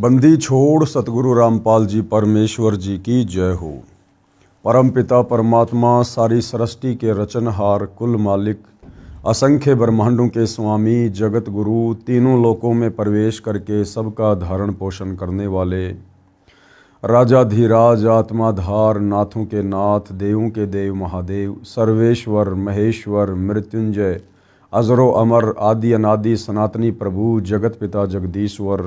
बंदी छोड़ सतगुरु रामपाल जी परमेश्वर जी की जय हो। परम पिता परमात्मा सारी सृष्टि के रचनहार कुल मालिक असंख्य ब्रह्मांडों के स्वामी जगत गुरु तीनों लोकों में प्रवेश करके सबका धारण पोषण करने वाले राजाधीराज आत्माधार नाथों के नाथ देवों के देव महादेव सर्वेश्वर महेश्वर मृत्युंजय अजरो अमर आदि अनादि सनातनी प्रभु जगत पिता जगदीश्वर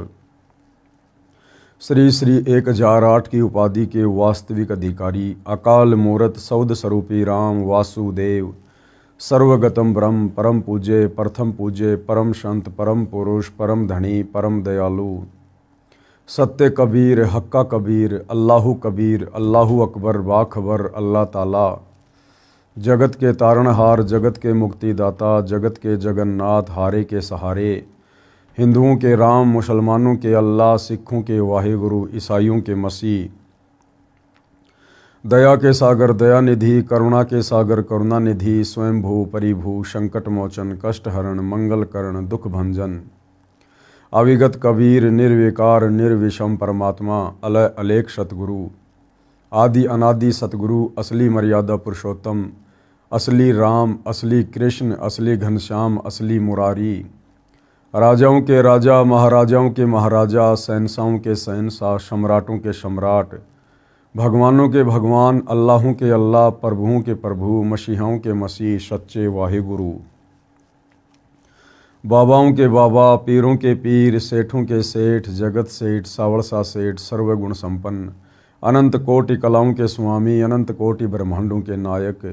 श्री श्री 1008 की उपाधि के वास्तविक अधिकारी अकाल मूरत सौद स्वरूपी राम वासुदेव सर्वगतम ब्रह्म परम पूज्य प्रथम पूज्य परम संत परम पुरुष परम धनी परम दयालु सत्य कबीर हक्का कबीर अल्लाहु अकबर बाखबर अल्लाह ताला जगत के तारणहार जगत के मुक्तिदाता जगत के जगन्नाथ हारे के सहारे हिंदुओं के राम मुसलमानों के अल्लाह सिखों के वाहिगुरु ईसाइयों के मसीह दया के सागर दयानिधि करुणा के सागर करुणानिधि स्वयंभू परिभू संकट मोचन कष्ट हरण मंगल करण दुख भंजन अविगत कबीर निर्विकार निर्विषम परमात्मा अलय अलेख सतगुरु आदि अनादि सतगुरु असली मर्यादा पुरुषोत्तम असली राम असली कृष्ण असली घनश्याम असली मुरारी राजाओं के राजा महाराजाओं के महाराजा शहंशाहों के शहंशाह सम्राटों के सम्राट भगवानों के भगवान अल्लाहों के अल्लाह प्रभुओं के प्रभु मसीहाओं के मसीह सच्चे वाहिगुरु बाबाओं के बाबा पीरों के पीर सेठों के सेठ जगत सेठ सावड़सा सेठ सर्वगुण संपन्न अनंत कोटि कलाओं के स्वामी अनंत कोटि ब्रह्मांडों के नायक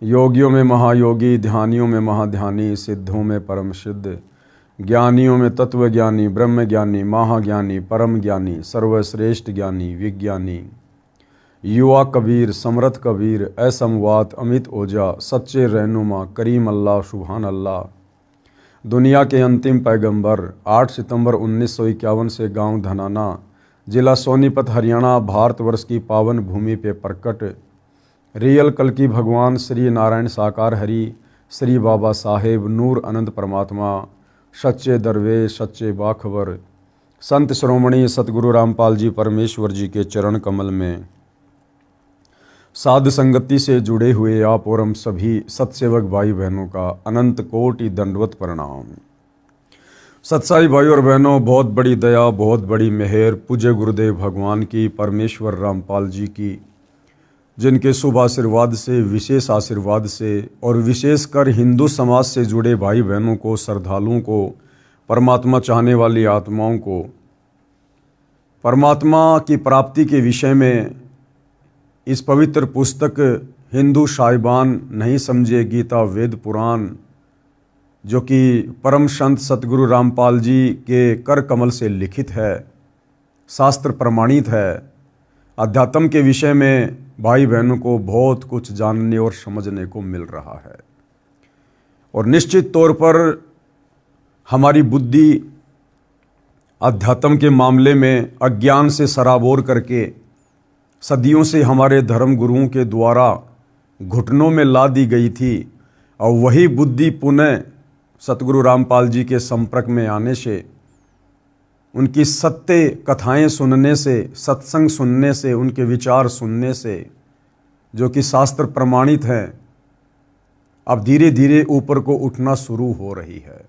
योगियों में महायोगी ध्यानियों में महाध्यानी सिद्धों में परम सिद्ध ज्ञानियों में तत्वज्ञानी ब्रह्म ज्ञानी महाज्ञानी परम ज्ञानी सर्वश्रेष्ठ ज्ञानी विज्ञानी युवा कबीर समर्थ कबीर असमवात अमित ओझा सच्चे रहनुमा करीम अल्लाह सुभान अल्लाह दुनिया के अंतिम पैगंबर 8 सितंबर 1951 से गांव धनाना जिला सोनीपत हरियाणा भारतवर्ष की पावन भूमि पे प्रकट रियल कल की भगवान श्री नारायण साकार हरि श्री बाबा साहेब नूर अनंत परमात्मा सच्चे दरवेश सच्चे बाखबर संत श्रोमणी सतगुरु रामपाल जी परमेश्वर जी के चरण कमल में साध संगति से जुड़े हुए आप और हम सभी सतसेवक भाई बहनों का अनंत कोटि दंडवत प्रणाम। सत्साई भाई और बहनों, बहुत बड़ी दया बहुत बड़ी मेहर पूज्य गुरुदेव भगवान की परमेश्वर रामपाल जी की जिनके शुभ आशीर्वाद से विशेष आशीर्वाद से और विशेषकर हिंदू समाज से जुड़े भाई बहनों को श्रद्धालुओं को परमात्मा चाहने वाली आत्माओं को परमात्मा की प्राप्ति के विषय में इस पवित्र पुस्तक हिंदू साहिबान नहीं समझे गीता वेद पुराण जो कि परम संत सतगुरु रामपाल जी के कर कमल से लिखित है, शास्त्र प्रमाणित है, अध्यात्म के विषय में भाई बहनों को बहुत कुछ जानने और समझने को मिल रहा है। और निश्चित तौर पर हमारी बुद्धि अध्यात्म के मामले में अज्ञान से सराबोर करके सदियों से हमारे धर्म गुरुओं के द्वारा घुटनों में ला दी गई थी और वही बुद्धि पुनः सतगुरु रामपाल जी के संपर्क में आने से उनकी सत्य कथाएं सुनने से सत्संग सुनने से उनके विचार सुनने से जो कि शास्त्र प्रमाणित हैं अब धीरे धीरे ऊपर को उठना शुरू हो रही है।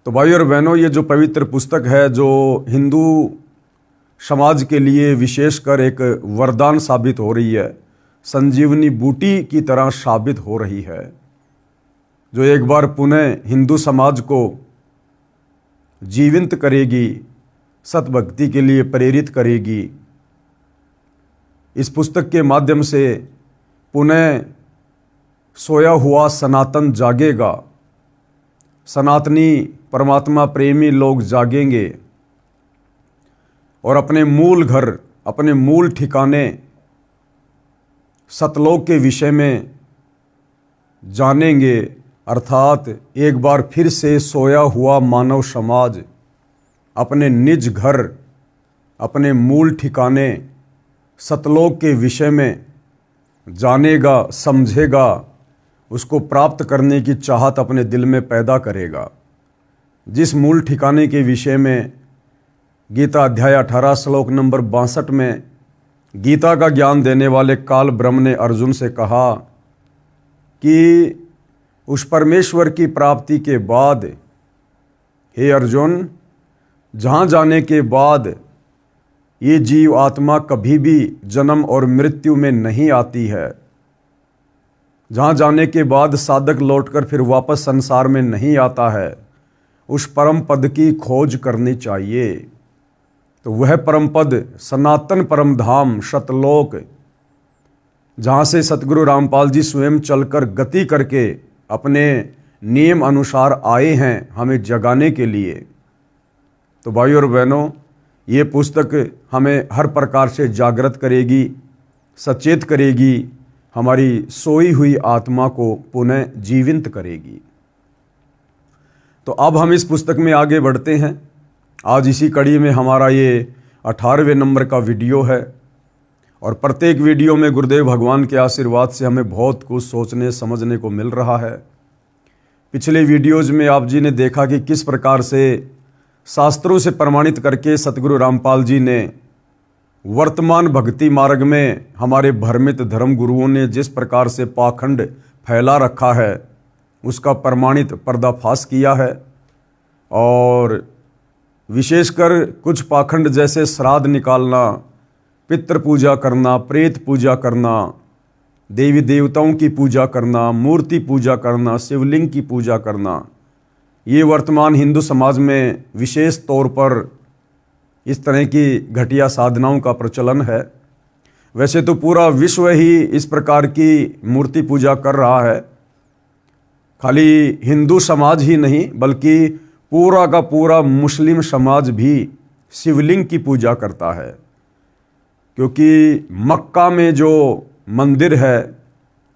तो भाई और बहनों, ये जो पवित्र पुस्तक है जो हिंदू समाज के लिए विशेषकर एक वरदान साबित हो रही है, संजीवनी बूटी की तरह साबित हो रही है, जो एक बार पुनः हिंदू समाज को जीवित करेगी, सतभक्ति के लिए प्रेरित करेगी। इस पुस्तक के माध्यम से पुनः सोया हुआ सनातन जागेगा, सनातनी परमात्मा प्रेमी लोग जागेंगे और अपने मूल घर अपने मूल ठिकाने सतलोक के विषय में जानेंगे। अर्थात एक बार फिर से सोया हुआ मानव समाज अपने निज घर अपने मूल ठिकाने सतलोक के विषय में जानेगा, समझेगा, उसको प्राप्त करने की चाहत अपने दिल में पैदा करेगा। जिस मूल ठिकाने के विषय में गीता अध्याय 18 श्लोक नंबर 62 में गीता का ज्ञान देने वाले काल ब्रह्म ने अर्जुन से कहा कि उस परमेश्वर की प्राप्ति के बाद, हे अर्जुन, जहाँ जाने के बाद ये जीव आत्मा कभी भी जन्म और मृत्यु में नहीं आती है, जहाँ जाने के बाद साधक लौटकर फिर वापस संसार में नहीं आता है, उस परम पद की खोज करनी चाहिए। तो वह परम पद सनातन परम धाम सतलोक, जहाँ से सतगुरु रामपाल जी स्वयं चलकर गति करके अपने नियम अनुसार आए हैं हमें जगाने के लिए। तो भाइयों और बहनों, ये पुस्तक हमें हर प्रकार से जागृत करेगी, सचेत करेगी, हमारी सोई हुई आत्मा को पुनः जीवित करेगी। तो अब हम इस पुस्तक में आगे बढ़ते हैं। आज इसी कड़ी में हमारा ये 18वें नंबर का वीडियो है और प्रत्येक वीडियो में गुरुदेव भगवान के आशीर्वाद से हमें बहुत कुछ सोचने समझने को मिल रहा है। पिछले वीडियोज़ में आप जी ने देखा कि किस प्रकार से शास्त्रों से प्रमाणित करके सतगुरु रामपाल जी ने वर्तमान भक्ति मार्ग में हमारे भ्रमित धर्म गुरुओं ने जिस प्रकार से पाखंड फैला रखा है उसका प्रमाणित पर्दाफाश किया है। और विशेषकर कुछ पाखंड जैसे श्राद्ध निकालना, पितृ पूजा करना, प्रेत पूजा करना, देवी देवताओं की पूजा करना, मूर्ति पूजा करना, शिवलिंग की पूजा करना, ये वर्तमान हिंदू समाज में विशेष तौर पर इस तरह की घटिया साधनाओं का प्रचलन है। वैसे तो पूरा विश्व ही इस प्रकार की मूर्ति पूजा कर रहा है, खाली हिंदू समाज ही नहीं बल्कि पूरा का पूरा मुस्लिम समाज भी शिवलिंग की पूजा करता है। क्योंकि मक्का में जो मंदिर है,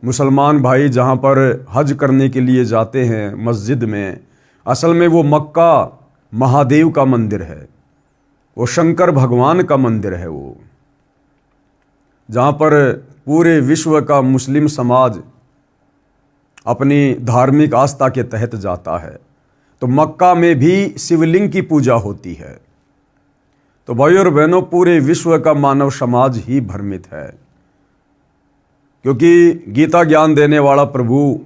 मुसलमान भाई जहाँ पर हज करने के लिए जाते हैं मस्जिद में, असल में वो मक्का महादेव का मंदिर है, वो शंकर भगवान का मंदिर है, वो जहाँ पर पूरे विश्व का मुस्लिम समाज अपनी धार्मिक आस्था के तहत जाता है। तो मक्का में भी शिवलिंग की पूजा होती है। तो भाइयों और बहनों, पूरे विश्व का मानव समाज ही भ्रमित है, क्योंकि गीता ज्ञान देने वाला प्रभु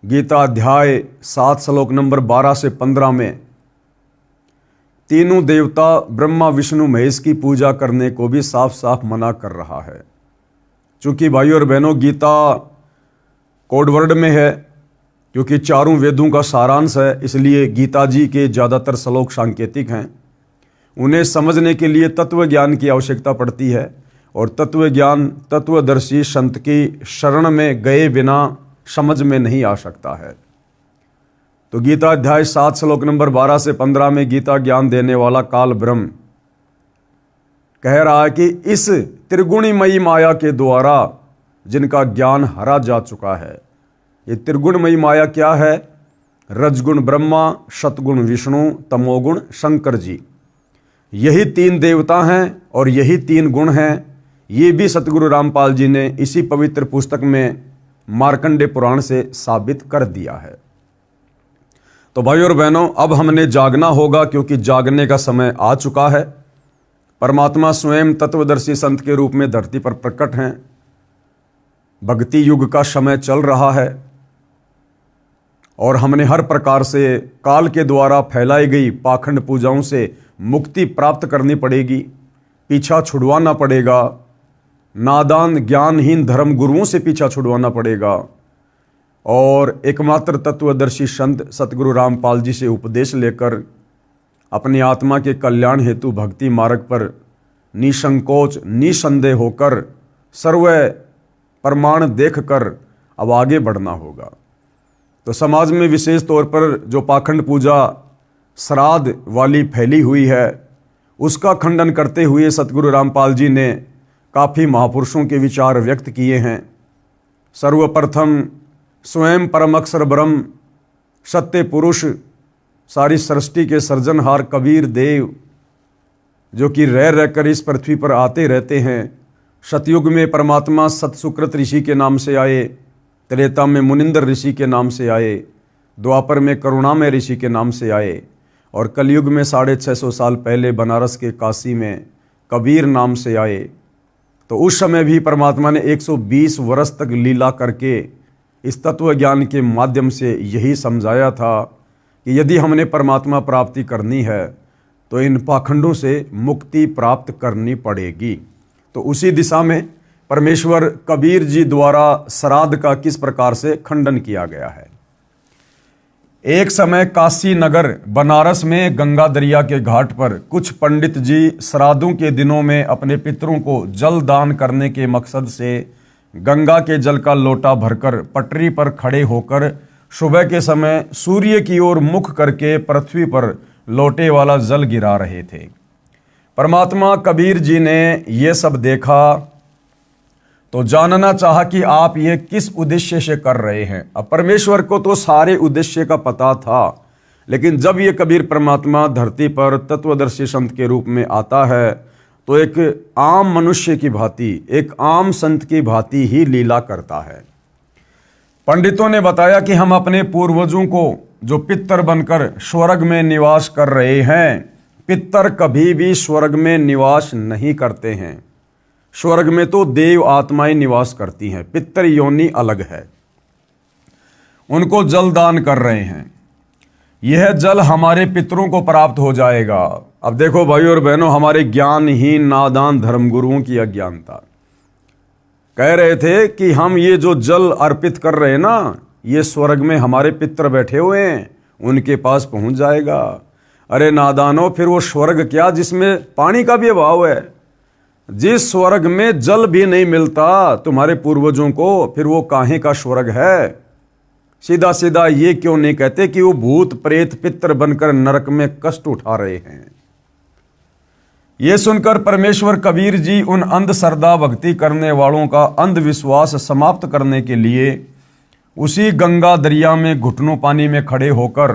गीता अध्याय 7 श्लोक नंबर 12 से 15 में तीनों देवता ब्रह्मा विष्णु महेश की पूजा करने को भी साफ साफ मना कर रहा है। चूँकि भाइयों और बहनों, गीता कोड वर्ड में है, क्योंकि चारों वेदों का सारांश है, इसलिए गीता जी के ज़्यादातर श्लोक सांकेतिक हैं। उन्हें समझने के लिए तत्व ज्ञान की आवश्यकता पड़ती है और तत्व ज्ञान तत्वदर्शी संत की शरण में गए बिना समझ में नहीं आ सकता है। तो गीता अध्याय 7 श्लोक नंबर 12 से 15 में गीता ज्ञान देने वाला काल ब्रह्म कह रहा है कि इस त्रिगुणमयी माया के द्वारा जिनका ज्ञान हरा जा चुका है। ये त्रिगुणमयी माया क्या है? रजगुण ब्रह्मा, सतगुण विष्णु, तमोगुण शंकर जी, यही 3 देवता हैं और यही 3 गुण हैं। ये भी सतगुरु रामपाल जी ने इसी पवित्र पुस्तक में मार्कंडे पुराण से साबित कर दिया है। तो भाइयों और बहनों, अब हमने जागना होगा, क्योंकि जागने का समय आ चुका है। परमात्मा स्वयं तत्वदर्शी संत के रूप में धरती पर प्रकट हैं। भक्ति युग का समय चल रहा है और हमने हर प्रकार से काल के द्वारा फैलाई गई पाखंड पूजाओं से मुक्ति प्राप्त करनी पड़ेगी, पीछा छुड़वाना पड़ेगा, नादान ज्ञानहीन धर्म गुरुओं से पीछा छुड़वाना पड़ेगा और एकमात्र तत्वदर्शी संत सतगुरु रामपाल जी से उपदेश लेकर अपनी आत्मा के कल्याण हेतु भक्ति मार्ग पर निसंकोच निसंदेह होकर सर्व प्रमाण देखकर अब आगे बढ़ना होगा। तो समाज में विशेष तौर पर जो पाखंड पूजा श्राद्ध वाली फैली हुई है, उसका खंडन करते हुए सतगुरु रामपाल जी ने काफ़ी महापुरुषों के विचार व्यक्त किए हैं। सर्वप्रथम स्वयं परम अक्षर ब्रह्म सत्य पुरुष, सारी सृष्टि के सृजनहार कबीर देव, जो कि रह रहकर इस पृथ्वी पर आते रहते हैं। सतयुग में परमात्मा सतसुकृत ऋषि के नाम से आए, त्रेता में मुनिंदर ऋषि के नाम से आए, द्वापर में करुणामय ऋषि के नाम से आए और कलयुग में 650 साल पहले बनारस के काशी में कबीर नाम से आए, तो उस समय भी परमात्मा ने 120 वर्ष तक लीला करके इस तत्व ज्ञान के माध्यम से यही समझाया था कि यदि हमने परमात्मा प्राप्ति करनी है तो इन पाखंडों से मुक्ति प्राप्त करनी पड़ेगी। तो उसी दिशा में परमेश्वर कबीर जी द्वारा श्राद्ध का किस प्रकार से खंडन किया गया है। एक समय काशी नगर बनारस में गंगा दरिया के घाट पर कुछ पंडित जी श्राद्धों के दिनों में अपने पितरों को जल दान करने के मकसद से गंगा के जल का लोटा भरकर पटरी पर खड़े होकर सुबह के समय सूर्य की ओर मुख करके पृथ्वी पर लोटे वाला जल गिरा रहे थे। परमात्मा कबीर जी ने यह सब देखा तो जानना चाहा कि आप ये किस उद्देश्य से कर रहे हैं। अब परमेश्वर को तो सारे उद्देश्य का पता था, लेकिन जब ये कबीर परमात्मा धरती पर तत्वदर्शी संत के रूप में आता है तो एक आम मनुष्य की भांति, एक आम संत की भांति ही लीला करता है। पंडितों ने बताया कि हम अपने पूर्वजों को जो पितर बनकर स्वर्ग में निवास कर रहे हैं, पितर कभी भी स्वर्ग में निवास नहीं करते हैं। स्वर्ग में तो देव आत्माएं निवास करती हैं, पितर योनि अलग है। उनको जल दान कर रहे हैं, यह जल हमारे पितरों को प्राप्त हो जाएगा। अब देखो भाई और बहनों, हमारे ज्ञानहीन नादान धर्मगुरुओं की अज्ञानता। कह रहे थे कि हम ये जो जल अर्पित कर रहे हैं ना, ये स्वर्ग में हमारे पितर बैठे हुए हैं, उनके पास पहुंच जाएगा। अरे नादानो, फिर वो स्वर्ग क्या जिसमें पानी का भी अभाव है, जिस स्वर्ग में जल भी नहीं मिलता तुम्हारे पूर्वजों को, फिर वो काहे का स्वर्ग है। सीधा सीधा ये क्यों नहीं कहते कि वो भूत प्रेत पितर बनकर नरक में कष्ट उठा रहे हैं। ये सुनकर परमेश्वर कबीर जी उन अंधश्रद्धा भक्ति करने वालों का अंधविश्वास समाप्त करने के लिए उसी गंगा दरिया में घुटनों पानी में खड़े होकर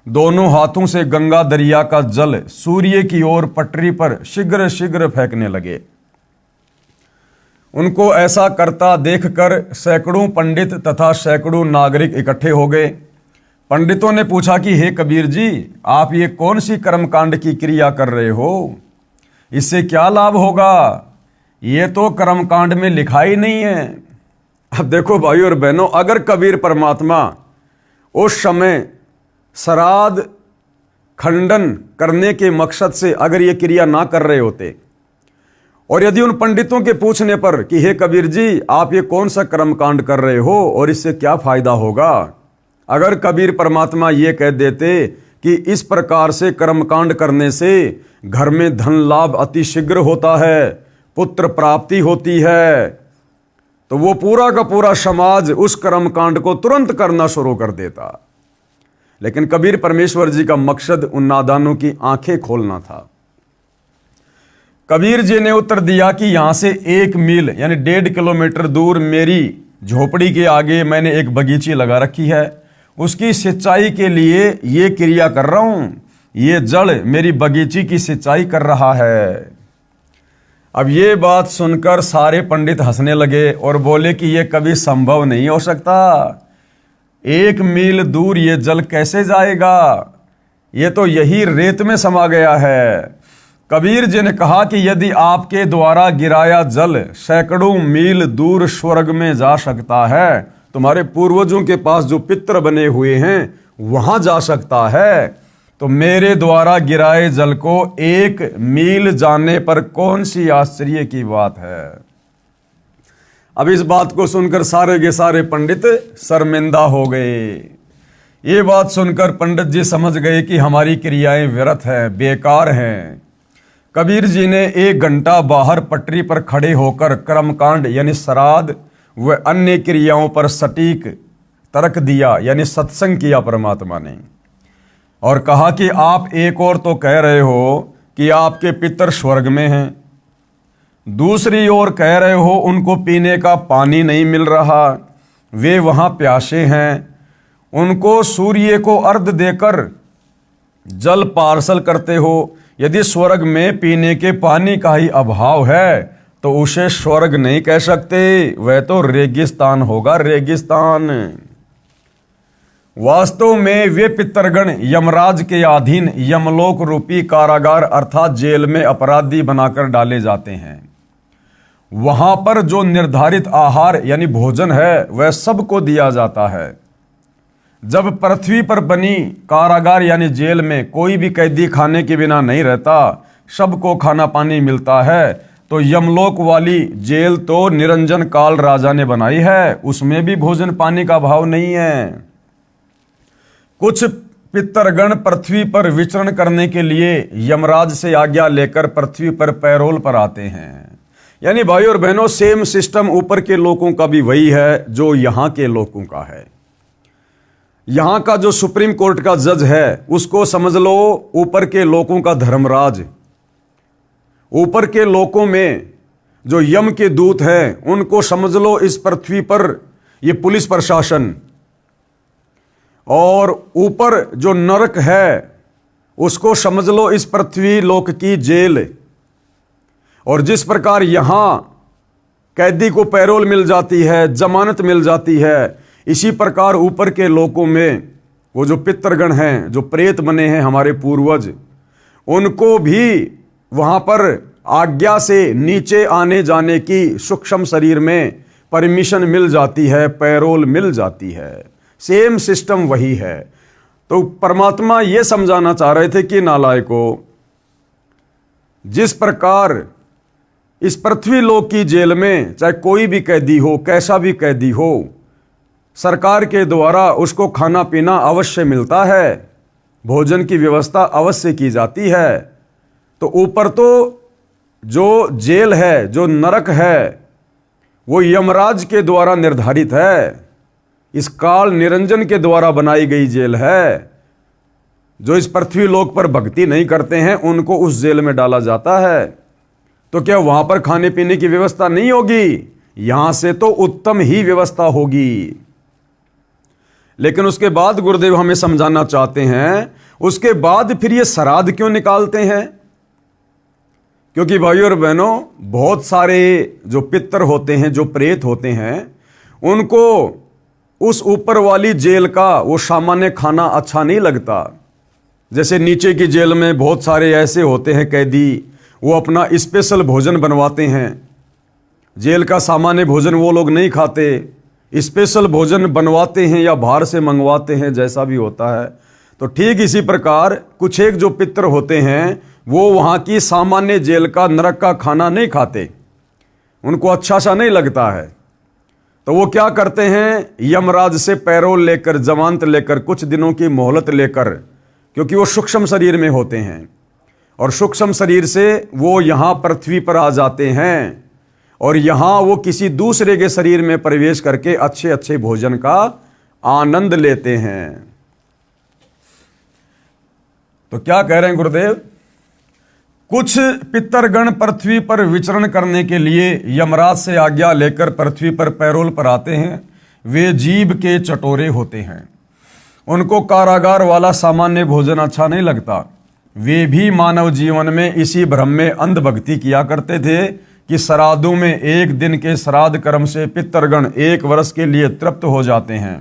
दोनों हाथों से गंगा दरिया का जल सूर्य की ओर पटरी पर शीघ्र शीघ्र फेंकने लगे। उनको ऐसा करता देखकर सैकड़ों पंडित तथा सैकड़ों नागरिक इकट्ठे हो गए। पंडितों ने पूछा कि हे कबीर जी, आप ये कौन सी कर्मकांड की क्रिया कर रहे हो, इससे क्या लाभ होगा? ये तो कर्मकांड में लिखा ही नहीं है। अब देखो भाई और बहनों, अगर कबीर परमात्मा उस समय श्राद्ध खंडन करने के मकसद से अगर ये क्रिया ना कर रहे होते, और यदि उन पंडितों के पूछने पर कि हे कबीर जी, आप ये कौन सा कर्मकांड कर रहे हो और इससे क्या फायदा होगा, अगर कबीर परमात्मा ये कह देते कि इस प्रकार से कर्मकांड करने से घर में धन लाभ अति शीघ्र होता है, पुत्र प्राप्ति होती है, तो वो पूरा का पूरा समाज उस कर्मकांड को तुरंत करना शुरू कर देता। लेकिन कबीर परमेश्वर जी का मकसद उन नादानों की आंखें खोलना था। कबीर जी ने उत्तर दिया कि यहां से 1 मील यानी 1.5 किलोमीटर दूर मेरी झोपड़ी के आगे मैंने एक बगीची लगा रखी है, उसकी सिंचाई के लिए ये क्रिया कर रहा हूं। ये जड़ मेरी बगीची की सिंचाई कर रहा है। अब ये बात सुनकर सारे पंडित हंसने लगे और बोले कि ये कभी संभव नहीं हो सकता। 1 मील दूर ये जल कैसे जाएगा, ये तो यही रेत में समा गया है। कबीर जी ने कहा कि यदि आपके द्वारा गिराया जल सैकड़ों मील दूर स्वर्ग में जा सकता है, तुम्हारे पूर्वजों के पास जो पितर बने हुए हैं वहां जा सकता है, तो मेरे द्वारा गिराए जल को 1 मील जाने पर कौन सी आश्चर्य की बात है। अब इस बात को सुनकर सारे के सारे पंडित शर्मिंदा हो गए। ये बात सुनकर पंडित जी समझ गए कि हमारी क्रियाएं व्यर्थ हैं, बेकार हैं। कबीर जी ने 1 घंटा बाहर पटरी पर खड़े होकर कर्मकांड यानी श्राद्ध व अन्य क्रियाओं पर सटीक तर्क दिया, यानी सत्संग किया परमात्मा ने, और कहा कि आप एक और तो कह रहे हो कि आपके पितर स्वर्ग में हैं, दूसरी ओर कह रहे हो उनको पीने का पानी नहीं मिल रहा, वे वहां प्यासे हैं, उनको सूर्य को अर्घ देकर जल पार्सल करते हो। यदि स्वर्ग में पीने के पानी का ही अभाव है तो उसे स्वर्ग नहीं कह सकते, वह तो रेगिस्तान होगा, रेगिस्तान। वास्तव में वे पितरगण यमराज के अधीन यमलोक रूपी कारागार अर्थात जेल में अपराधी बनाकर डाले जाते हैं। वहां पर जो निर्धारित आहार यानी भोजन है वह सबको दिया जाता है। जब पृथ्वी पर बनी कारागार यानी जेल में कोई भी कैदी खाने के बिना नहीं रहता, सबको खाना पानी मिलता है, तो यमलोक वाली जेल तो निरंजन काल राजा ने बनाई है, उसमें भी भोजन पानी का अभाव नहीं है। कुछ पितरगण पृथ्वी पर विचरण करने के लिए यमराज से आज्ञा लेकर पृथ्वी पर पैरोल पर आते हैं। यानी भाई और बहनों, सेम सिस्टम ऊपर के लोगों का भी वही है जो यहां के लोगों का है। यहां का जो सुप्रीम कोर्ट का जज है उसको समझ लो ऊपर के लोगों का धर्मराज। ऊपर के लोगों में जो यम के दूत हैं उनको समझ लो इस पृथ्वी पर ये पुलिस प्रशासन, और ऊपर जो नरक है उसको समझ लो इस पृथ्वी लोक की जेल। और जिस प्रकार यहां कैदी को पैरोल मिल जाती है, जमानत मिल जाती है, इसी प्रकार ऊपर के लोकों में वो जो पितरगण हैं, जो प्रेत बने हैं हमारे पूर्वज, उनको भी वहां पर आज्ञा से नीचे आने जाने की सूक्ष्म शरीर में परमिशन मिल जाती है, पैरोल मिल जाती है। सेम सिस्टम वही है। तो परमात्मा यह समझाना चाह रहे थे कि नालायकों, जिस प्रकार इस पृथ्वी लोक की जेल में चाहे कोई भी कैदी हो, कैसा भी कैदी हो, सरकार के द्वारा उसको खाना पीना अवश्य मिलता है, भोजन की व्यवस्था अवश्य की जाती है, तो ऊपर तो जो जेल है, जो नरक है, वो यमराज के द्वारा निर्धारित है, इस काल निरंजन के द्वारा बनाई गई जेल है। जो इस पृथ्वी लोक पर भक्ति नहीं करते हैं उनको उस जेल में डाला जाता है। तो क्या वहां पर खाने पीने की व्यवस्था नहीं होगी? यहां से तो उत्तम ही व्यवस्था होगी। लेकिन उसके बाद गुरुदेव हमें समझाना चाहते हैं, उसके बाद फिर ये श्राद्ध क्यों निकालते हैं? क्योंकि भाइयों और बहनों, बहुत सारे जो पितर होते हैं, जो प्रेत होते हैं, उनको उस ऊपर वाली जेल का वो सामान्य खाना अच्छा नहीं लगता। जैसे नीचे की जेल में बहुत सारे ऐसे होते हैं कैदी, वो अपना स्पेशल भोजन बनवाते हैं। जेल का सामान्य भोजन वो लोग नहीं खाते, स्पेशल भोजन बनवाते हैं या बाहर से मंगवाते हैं, जैसा भी होता है। तो ठीक इसी प्रकार कुछ एक जो पितर होते हैं वो वहाँ की सामान्य जेल का, नरक का खाना नहीं खाते, उनको अच्छा सा नहीं लगता है। तो वो क्या करते हैं, यमराज से पैरोल लेकर, जमानत लेकर, कुछ दिनों की मोहलत लेकर, क्योंकि वो सूक्ष्म शरीर में होते हैं, और सूक्ष्म शरीर से वो यहाँ पृथ्वी पर आ जाते हैं, और यहाँ वो किसी दूसरे के शरीर में प्रवेश करके अच्छे अच्छे भोजन का आनंद लेते हैं। तो क्या कह रहे हैं गुरुदेव? कुछ पितरगण पृथ्वी पर विचरण करने के लिए यमराज से आज्ञा लेकर पृथ्वी पर पैरोल पर आते हैं। वे जीभ के चटोरे होते हैं, उनको कारागार वाला सामान्य भोजन अच्छा नहीं लगता। वे भी मानव जीवन में इसी भ्रम में अंधभक्ति किया करते थे कि श्राद्धों में एक दिन के श्राद्ध कर्म से पितरगण 1 वर्ष के लिए तृप्त हो जाते हैं।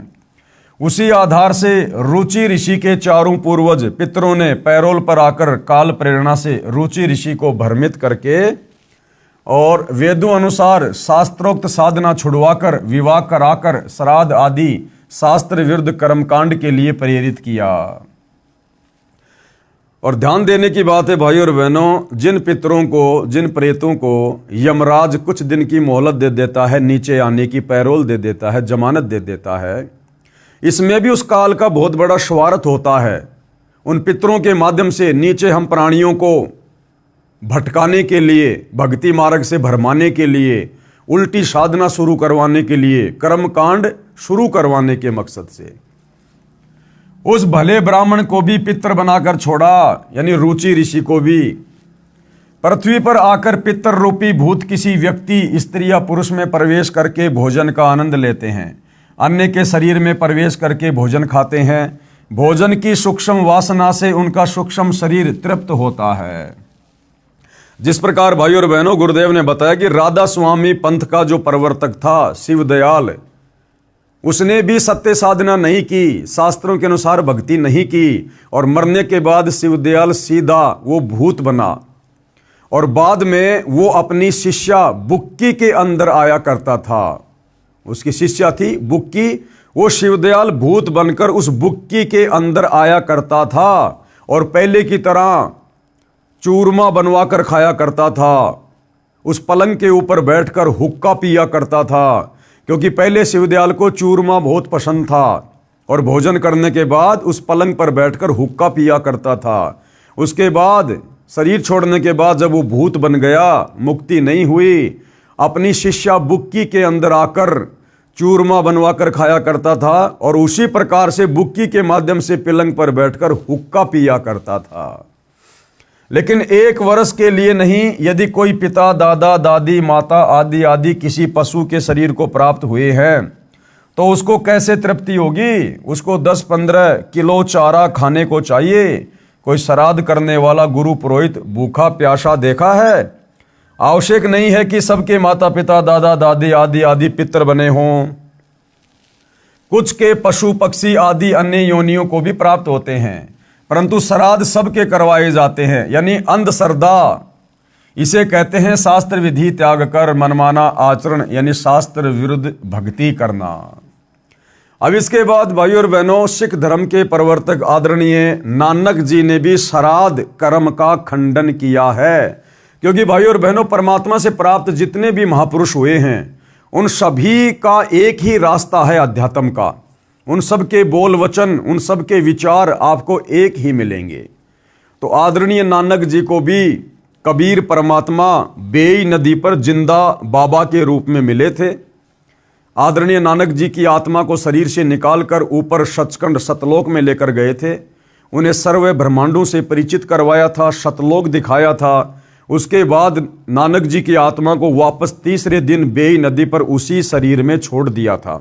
उसी आधार से रुचि ऋषि के चारों पूर्वज पितरों ने पैरोल पर आकर काल प्रेरणा से रुचि ऋषि को भ्रमित करके और वेदों अनुसार शास्त्रोक्त साधना छुड़वाकर, विवाह कराकर श्राद्ध आदि शास्त्र विरुद्ध कर्मकांड के लिए प्रेरित किया। और ध्यान देने की बात है भाई और बहनों, जिन पितरों को, जिन प्रेतों को यमराज कुछ दिन की मोहलत दे देता है, नीचे आने की पैरोल दे देता है, जमानत दे देता है, इसमें भी उस काल का बहुत बड़ा स्वार्थ होता है। उन पितरों के माध्यम से नीचे हम प्राणियों को भटकाने के लिए, भक्ति मार्ग से भरमाने के लिए, उल्टी साधना शुरू करवाने के लिए, कर्मकांड शुरू करवाने के मकसद से उस भले ब्राह्मण को भी पितर बनाकर छोड़ा, यानी रुचि ऋषि को भी। पृथ्वी पर आकर पितर रूपी भूत किसी व्यक्ति, स्त्री या पुरुष में प्रवेश करके भोजन का आनंद लेते हैं, अन्य के शरीर में प्रवेश करके भोजन खाते हैं। भोजन की सूक्ष्म वासना से उनका सूक्ष्म शरीर तृप्त होता है। जिस प्रकार भाई और बहनों गुरुदेव ने बताया कि राधा स्वामी पंथ का जो प्रवर्तक था शिवदयाल, उसने भी सत्य साधना नहीं की, शास्त्रों के अनुसार भक्ति नहीं की, और मरने के बाद शिवदयाल सीधा वो भूत बना। और बाद में वो अपनी शिष्या बुक्की के अंदर आया करता था। उसकी शिष्या थी बुक्की, वो शिवदयाल भूत बनकर उस बुक्की के अंदर आया करता था और पहले की तरह चूरमा बनवा कर खाया करता था। उस पलंग के ऊपर बैठकर हुक्का पिया करता था, क्योंकि पहले शिवदयाल को चूरमा बहुत पसंद था और भोजन करने के बाद उस पलंग पर बैठकर हुक्का पिया करता था। उसके बाद शरीर छोड़ने के बाद जब वो भूत बन गया, मुक्ति नहीं हुई, अपनी शिष्या बुक्की के अंदर आकर चूरमा बनवा कर खाया करता था और उसी प्रकार से बुक्की के माध्यम से पलंग पर बैठकर हुक्का पिया करता था। लेकिन 1 वर्ष के लिए नहीं, यदि कोई पिता, दादा, दादी, माता आदि आदि किसी पशु के शरीर को प्राप्त हुए हैं तो उसको कैसे तृप्ति होगी? उसको 10-15 किलो चारा खाने को चाहिए। कोई श्राद्ध करने वाला गुरु पुरोहित भूखा प्यासा देखा है? आवश्यक नहीं है कि सबके माता पिता, दादा दादी आदि आदि पितर बने हों। कुछ के पशु पक्षी आदि अन्य योनियों को भी प्राप्त होते हैं, परंतु श्राद्ध सबके करवाए जाते हैं, यानी अंधश्रद्धा। इसे कहते हैं शास्त्र विधि त्याग कर मनमाना आचरण, यानी शास्त्र विरुद्ध भक्ति करना। अब इसके बाद भाइयों और बहनों, सिख धर्म के प्रवर्तक आदरणीय नानक जी ने भी श्राद्ध कर्म का खंडन किया है। क्योंकि भाइयों और बहनों, परमात्मा से प्राप्त जितने भी महापुरुष हुए हैं उन सभी का एक ही रास्ता है अध्यात्म का। उन सब के बोल वचन, उन सब के विचार आपको एक ही मिलेंगे। तो आदरणीय नानक जी को भी कबीर परमात्मा बेई नदी पर जिंदा बाबा के रूप में मिले थे। आदरणीय नानक जी की आत्मा को शरीर से निकालकर ऊपर सचखंड सतलोक में लेकर गए थे। उन्हें सर्व ब्रह्मांडों से परिचित करवाया था, सतलोक दिखाया था। उसके बाद नानक जी की आत्मा को वापस तीसरे दिन बेई नदी पर उसी शरीर में छोड़ दिया था।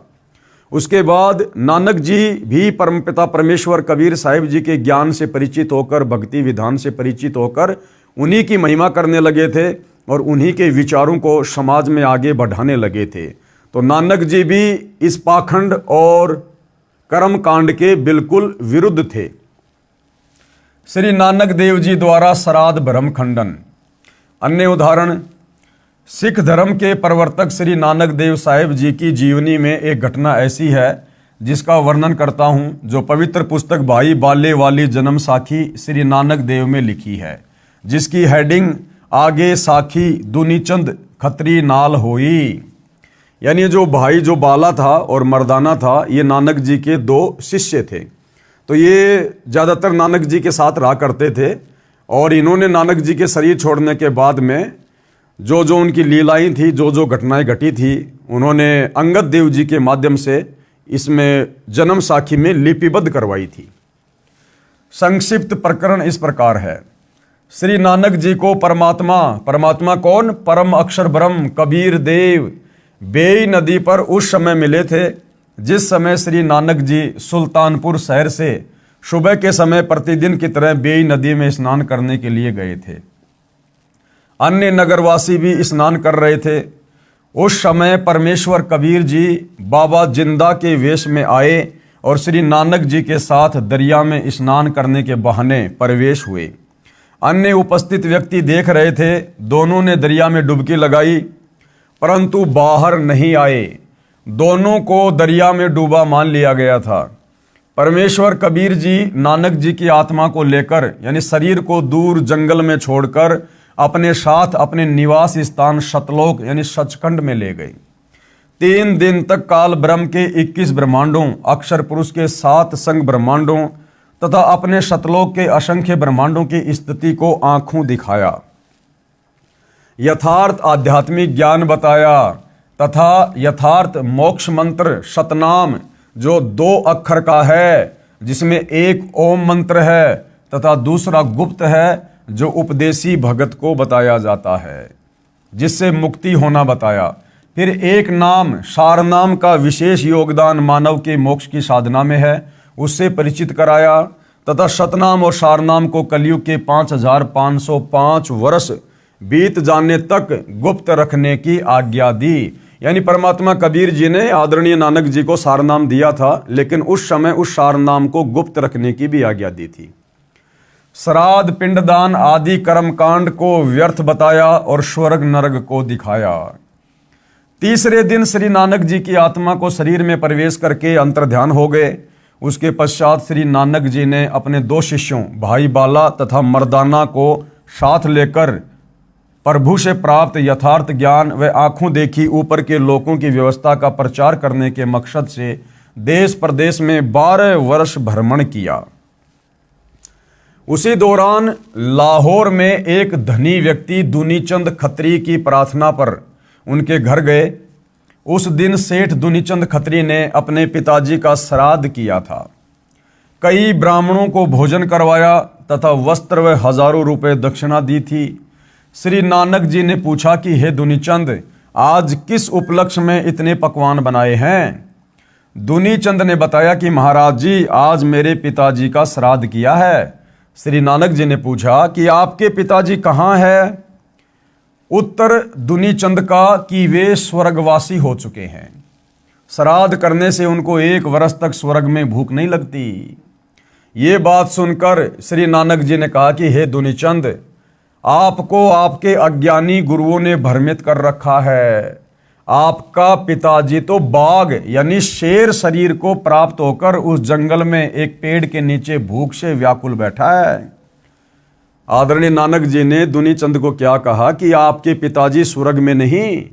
उसके बाद नानक जी भी परमपिता परमेश्वर कबीर साहिब जी के ज्ञान से परिचित होकर, भक्ति विधान से परिचित होकर उन्हीं की महिमा करने लगे थे और उन्हीं के विचारों को समाज में आगे बढ़ाने लगे थे। तो नानक जी भी इस पाखंड और कर्म कांड के बिल्कुल विरुद्ध थे। श्री नानक देव जी द्वारा श्राद्ध भ्रम खंडन। अन्य उदाहरण, सिख धर्म के प्रवर्तक श्री नानक देव साहिब जी की जीवनी में एक घटना ऐसी है जिसका वर्णन करता हूं, जो पवित्र पुस्तक भाई बाले वाली जन्म साखी श्री नानक देव में लिखी है, जिसकी हेडिंग आगे साखी दुनीचंद खत्री नाल होई। यानी जो भाई जो बाला था और मर्दाना था, ये नानक जी के 2 शिष्य थे। तो ये ज़्यादातर नानक जी के साथ रहा करते थे और इन्होंने नानक जी के शरीर छोड़ने के बाद में जो जो उनकी लीलाएं थी, जो जो घटनाएं घटी थी, उन्होंने अंगद देव जी के माध्यम से इसमें जन्म साखी में लिपिबद्ध करवाई थी। संक्षिप्त प्रकरण इस प्रकार है। श्री नानक जी को परमात्मा कौन? परम अक्षर ब्रह्म कबीर देव बेई नदी पर उस समय मिले थे जिस समय श्री नानक जी सुल्तानपुर शहर से सुबह के समय प्रतिदिन की तरह बेई नदी में स्नान करने के लिए गए थे। अन्य नगरवासी भी स्नान कर रहे थे। उस समय परमेश्वर कबीर जी बाबा जिंदा के वेश में आए और श्री नानक जी के साथ दरिया में स्नान करने के बहाने प्रवेश हुए। अन्य उपस्थित व्यक्ति देख रहे थे। दोनों ने दरिया में डुबकी लगाई परंतु बाहर नहीं आए। दोनों को दरिया में डूबा मान लिया गया था। परमेश्वर कबीर जी नानक जी की आत्मा को लेकर, यानी शरीर को दूर जंगल में छोड़कर अपने साथ अपने निवास स्थान सतलोक यानी सचखंड में ले गए। 3 दिन तक काल ब्रह्म के 21 ब्रह्मांडों, अक्षर पुरुष के 7 संग ब्रह्मांडों तथा अपने सतलोक के असंख्य ब्रह्मांडों की स्थिति को आंखों दिखाया, यथार्थ आध्यात्मिक ज्ञान बताया तथा यथार्थ मोक्ष मंत्र सतनाम जो 2 अक्षर का है, जिसमें एक ओम मंत्र है तथा दूसरा गुप्त है जो उपदेशी भगत को बताया जाता है, जिससे मुक्ति होना बताया। फिर एक नाम सार नाम का विशेष योगदान मानव के मोक्ष की साधना में है, उससे परिचित कराया तथा सतनाम और सारनाम को कलयुग के 5505 वर्ष बीत जाने तक गुप्त रखने की आज्ञा दी। यानी परमात्मा कबीर जी ने आदरणीय नानक जी को सारनाम दिया था, लेकिन उस समय उस सारनाम को गुप्त रखने की भी आज्ञा दी थी। श्राद्ध, पिंडदान आदि कर्मकांड को व्यर्थ बताया और स्वर्ग नरक को दिखाया। तीसरे दिन श्री नानक जी की आत्मा को शरीर में प्रवेश करके अंतर्ध्यान हो गए। उसके पश्चात श्री नानक जी ने अपने 2 शिष्यों भाई बाला तथा मर्दाना को साथ लेकर प्रभु से प्राप्त यथार्थ ज्ञान व आंखों देखी ऊपर के लोकों की व्यवस्था का प्रचार करने के मकसद से देश प्रदेश में 12 वर्ष भ्रमण किया। उसी दौरान लाहौर में एक धनी व्यक्ति दुनीचंद खत्री की प्रार्थना पर उनके घर गए। उस दिन सेठ दुनीचंद खत्री ने अपने पिताजी का श्राद्ध किया था। कई ब्राह्मणों को भोजन करवाया तथा वस्त्र व हजारों रुपए दक्षिणा दी थी। श्री नानक जी ने पूछा कि हे दुनीचंद, आज किस उपलक्ष्य में इतने पकवान बनाए हैं? दुनीचंद ने बताया कि महाराज जी, आज मेरे पिताजी का श्राद्ध किया है। श्री नानक जी ने पूछा कि आपके पिताजी कहाँ है? उत्तर दुनीचंद का कि वे स्वर्गवासी हो चुके हैं। श्राद्ध करने से उनको 1 वर्ष तक स्वर्ग में भूख नहीं लगती। ये बात सुनकर श्री नानक जी ने कहा कि हे दुनीचंद, आपको आपके अज्ञानी गुरुओं ने भ्रमित कर रखा है। आपका पिताजी तो बाघ यानी शेर शरीर को प्राप्त होकर उस जंगल में एक पेड़ के नीचे भूख से व्याकुल बैठा है। आदरणीय नानक जी ने दुनीचंद को क्या कहा कि आपके पिताजी स्वर्ग में नहीं,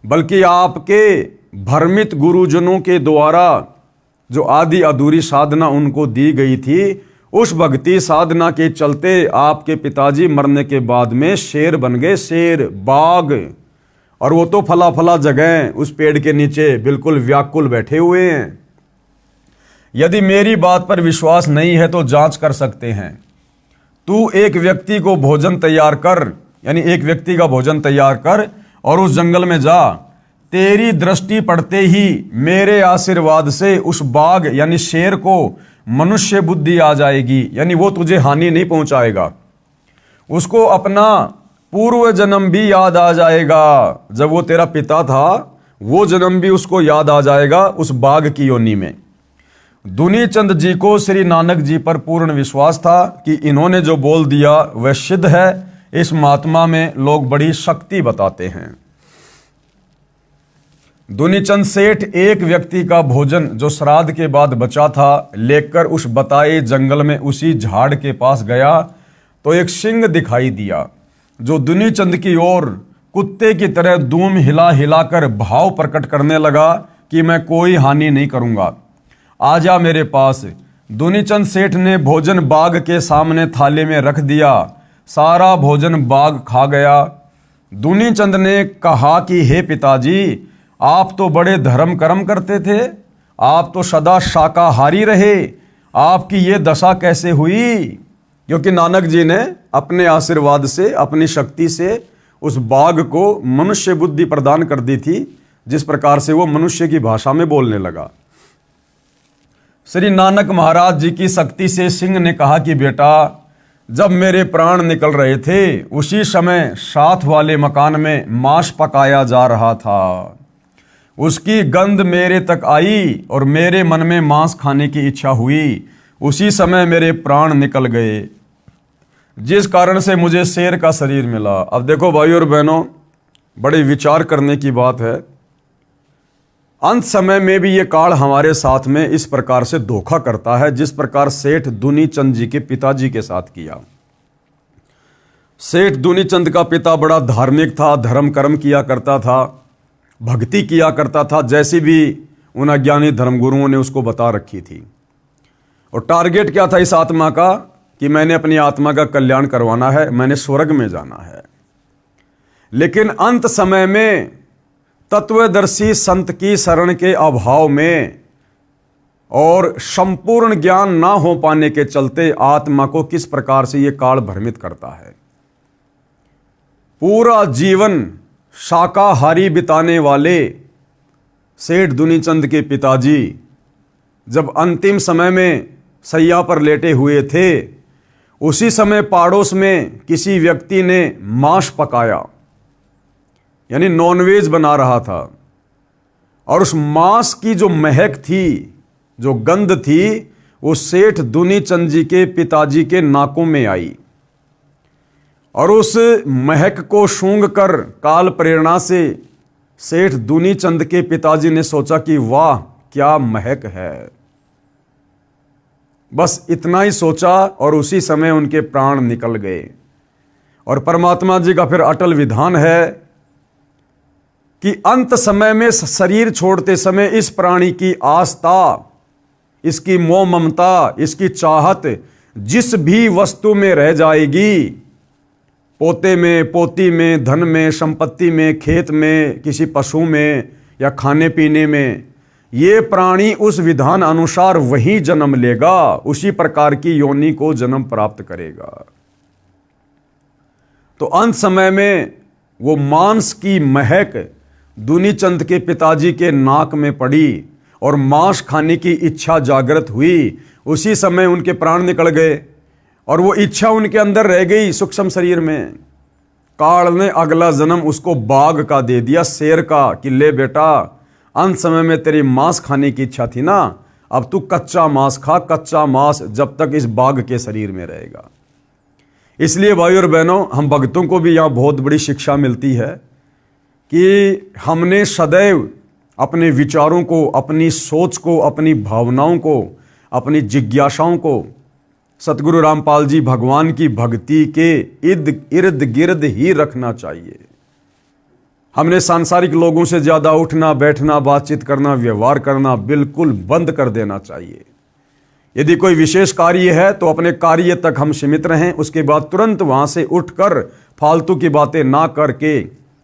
बल्कि आपके भ्रमित गुरुजनों के द्वारा जो आदि अधूरी साधना उनको दी गई थी, उस भक्ति साधना के चलते आपके पिताजी मरने के बाद में शेर बन गए, शेर, बाघ। और वो तो फला फला जगह उस पेड़ के नीचे बिल्कुल व्याकुल बैठे हुए हैं। यदि मेरी बात पर विश्वास नहीं है तो जांच कर सकते हैं। तू एक व्यक्ति को भोजन तैयार कर, यानी एक व्यक्ति का भोजन तैयार कर और उस जंगल में जा। तेरी दृष्टि पड़ते ही मेरे आशीर्वाद से उस बाघ यानी शेर को मनुष्य बुद्धि आ जाएगी, यानी वो तुझे हानि नहीं पहुंचाएगा। उसको अपना पूर्व जन्म भी याद आ जाएगा। जब वो तेरा पिता था, वो जन्म भी उसको याद आ जाएगा उस बाघ की योनि में। दुनीचंद जी को श्री नानक जी पर पूर्ण विश्वास था कि इन्होंने जो बोल दिया वह सिद्ध है। इस महात्मा में लोग बड़ी शक्ति बताते हैं। दुनीचंद सेठ एक व्यक्ति का भोजन जो श्राद्ध के बाद बचा था लेकर उस बताए जंगल में उसी झाड़ के पास गया तो एक सिंह दिखाई दिया जो दुनीचंद की ओर कुत्ते की तरह दूम हिला हिलाकर भाव प्रकट करने लगा कि मैं कोई हानि नहीं करूंगा, आजा मेरे पास। दुनीचंद सेठ ने भोजन बाघ के सामने थाले में रख दिया। सारा भोजन बाघ खा गया। दुनीचंद ने कहा कि हे पिताजी, आप तो बड़े धर्म कर्म करते थे, आप तो सदा शाकाहारी रहे, आपकी ये दशा कैसे हुई? क्योंकि नानक जी ने अपने आशीर्वाद से, अपनी शक्ति से उस बाघ को मनुष्य बुद्धि प्रदान कर दी थी, जिस प्रकार से वो मनुष्य की भाषा में बोलने लगा। श्री नानक महाराज जी की शक्ति से सिंह ने कहा कि बेटा, जब मेरे प्राण निकल रहे थे उसी समय साथ वाले मकान में मांस पकाया जा रहा था। उसकी गंध मेरे तक आई और मेरे मन में मांस खाने की इच्छा हुई। उसी समय मेरे प्राण निकल गए, जिस कारण से मुझे शेर का शरीर मिला। अब देखो भाई और बहनों, बड़े विचार करने की बात है। अंत समय में भी ये काल हमारे साथ में इस प्रकार से धोखा करता है, जिस प्रकार सेठ दुनीचंद जी के पिताजी के साथ किया। सेठ दुनीचंद का पिता बड़ा धार्मिक था, धर्म कर्म किया करता था, भक्ति किया करता था, जैसी भी उन अज्ञानी धर्मगुरुओं ने उसको बता रखी थी। और टारगेट क्या था इस आत्मा का कि मैंने अपनी आत्मा का कल्याण करवाना है, मैंने स्वर्ग में जाना है। लेकिन अंत समय में तत्वदर्शी संत की शरण के अभाव में और संपूर्ण ज्ञान ना हो पाने के चलते आत्मा को किस प्रकार से यह काल भ्रमित करता है। पूरा जीवन शाकाहारी बिताने वाले सेठ दुनीचंद के पिताजी जब अंतिम समय में सैया पर लेटे हुए थे, उसी समय पड़ोस में किसी व्यक्ति ने मांस पकाया, यानी नॉनवेज बना रहा था। और उस मांस की जो महक थी, जो गंध थी, वो सेठ दुनीचंद जी के पिताजी के नाकों में आई और उस महक को सूंघ कर काल प्रेरणा से सेठ दुनीचंद के पिताजी ने सोचा कि वाह क्या महक है। बस इतना ही सोचा और उसी समय उनके प्राण निकल गए। और परमात्मा जी का फिर अटल विधान है कि अंत समय में शरीर छोड़ते समय इस प्राणी की आस्था, इसकी मोह ममता, इसकी चाहत जिस भी वस्तु में रह जाएगी, पोते में, पोती में, धन में, संपत्ति में, खेत में, किसी पशु में या खाने पीने में, ये प्राणी उस विधान अनुसार वही जन्म लेगा, उसी प्रकार की योनि को जन्म प्राप्त करेगा। तो अंत समय में वो मांस की महक दुनीचंद के पिताजी के नाक में पड़ी और मांस खाने की इच्छा जागृत हुई। उसी समय उनके प्राण निकल गए और वो इच्छा उनके अंदर रह गई सूक्ष्म शरीर में। काल ने अगला जन्म उसको बाघ का दे दिया, शेर का, कि ले बेटा, अंत समय में तेरी मांस खाने की इच्छा थी ना, अब तू कच्चा मांस खा, कच्चा मांस जब तक इस बाघ के शरीर में रहेगा। इसलिए भाई और बहनों, हम भक्तों को भी यहाँ बहुत बड़ी शिक्षा मिलती है कि हमने सदैव अपने विचारों को, अपनी सोच को, अपनी भावनाओं को, अपनी जिज्ञासाओं को सतगुरु रामपाल जी भगवान की भक्ति के इर्द गिर्द ही रखना चाहिए। हमने सांसारिक लोगों से ज़्यादा उठना बैठना, बातचीत करना, व्यवहार करना बिल्कुल बंद कर देना चाहिए। यदि कोई विशेष कार्य है तो अपने कार्य तक हम सीमित रहें, उसके बाद तुरंत वहाँ से उठकर फालतू की बातें ना करके,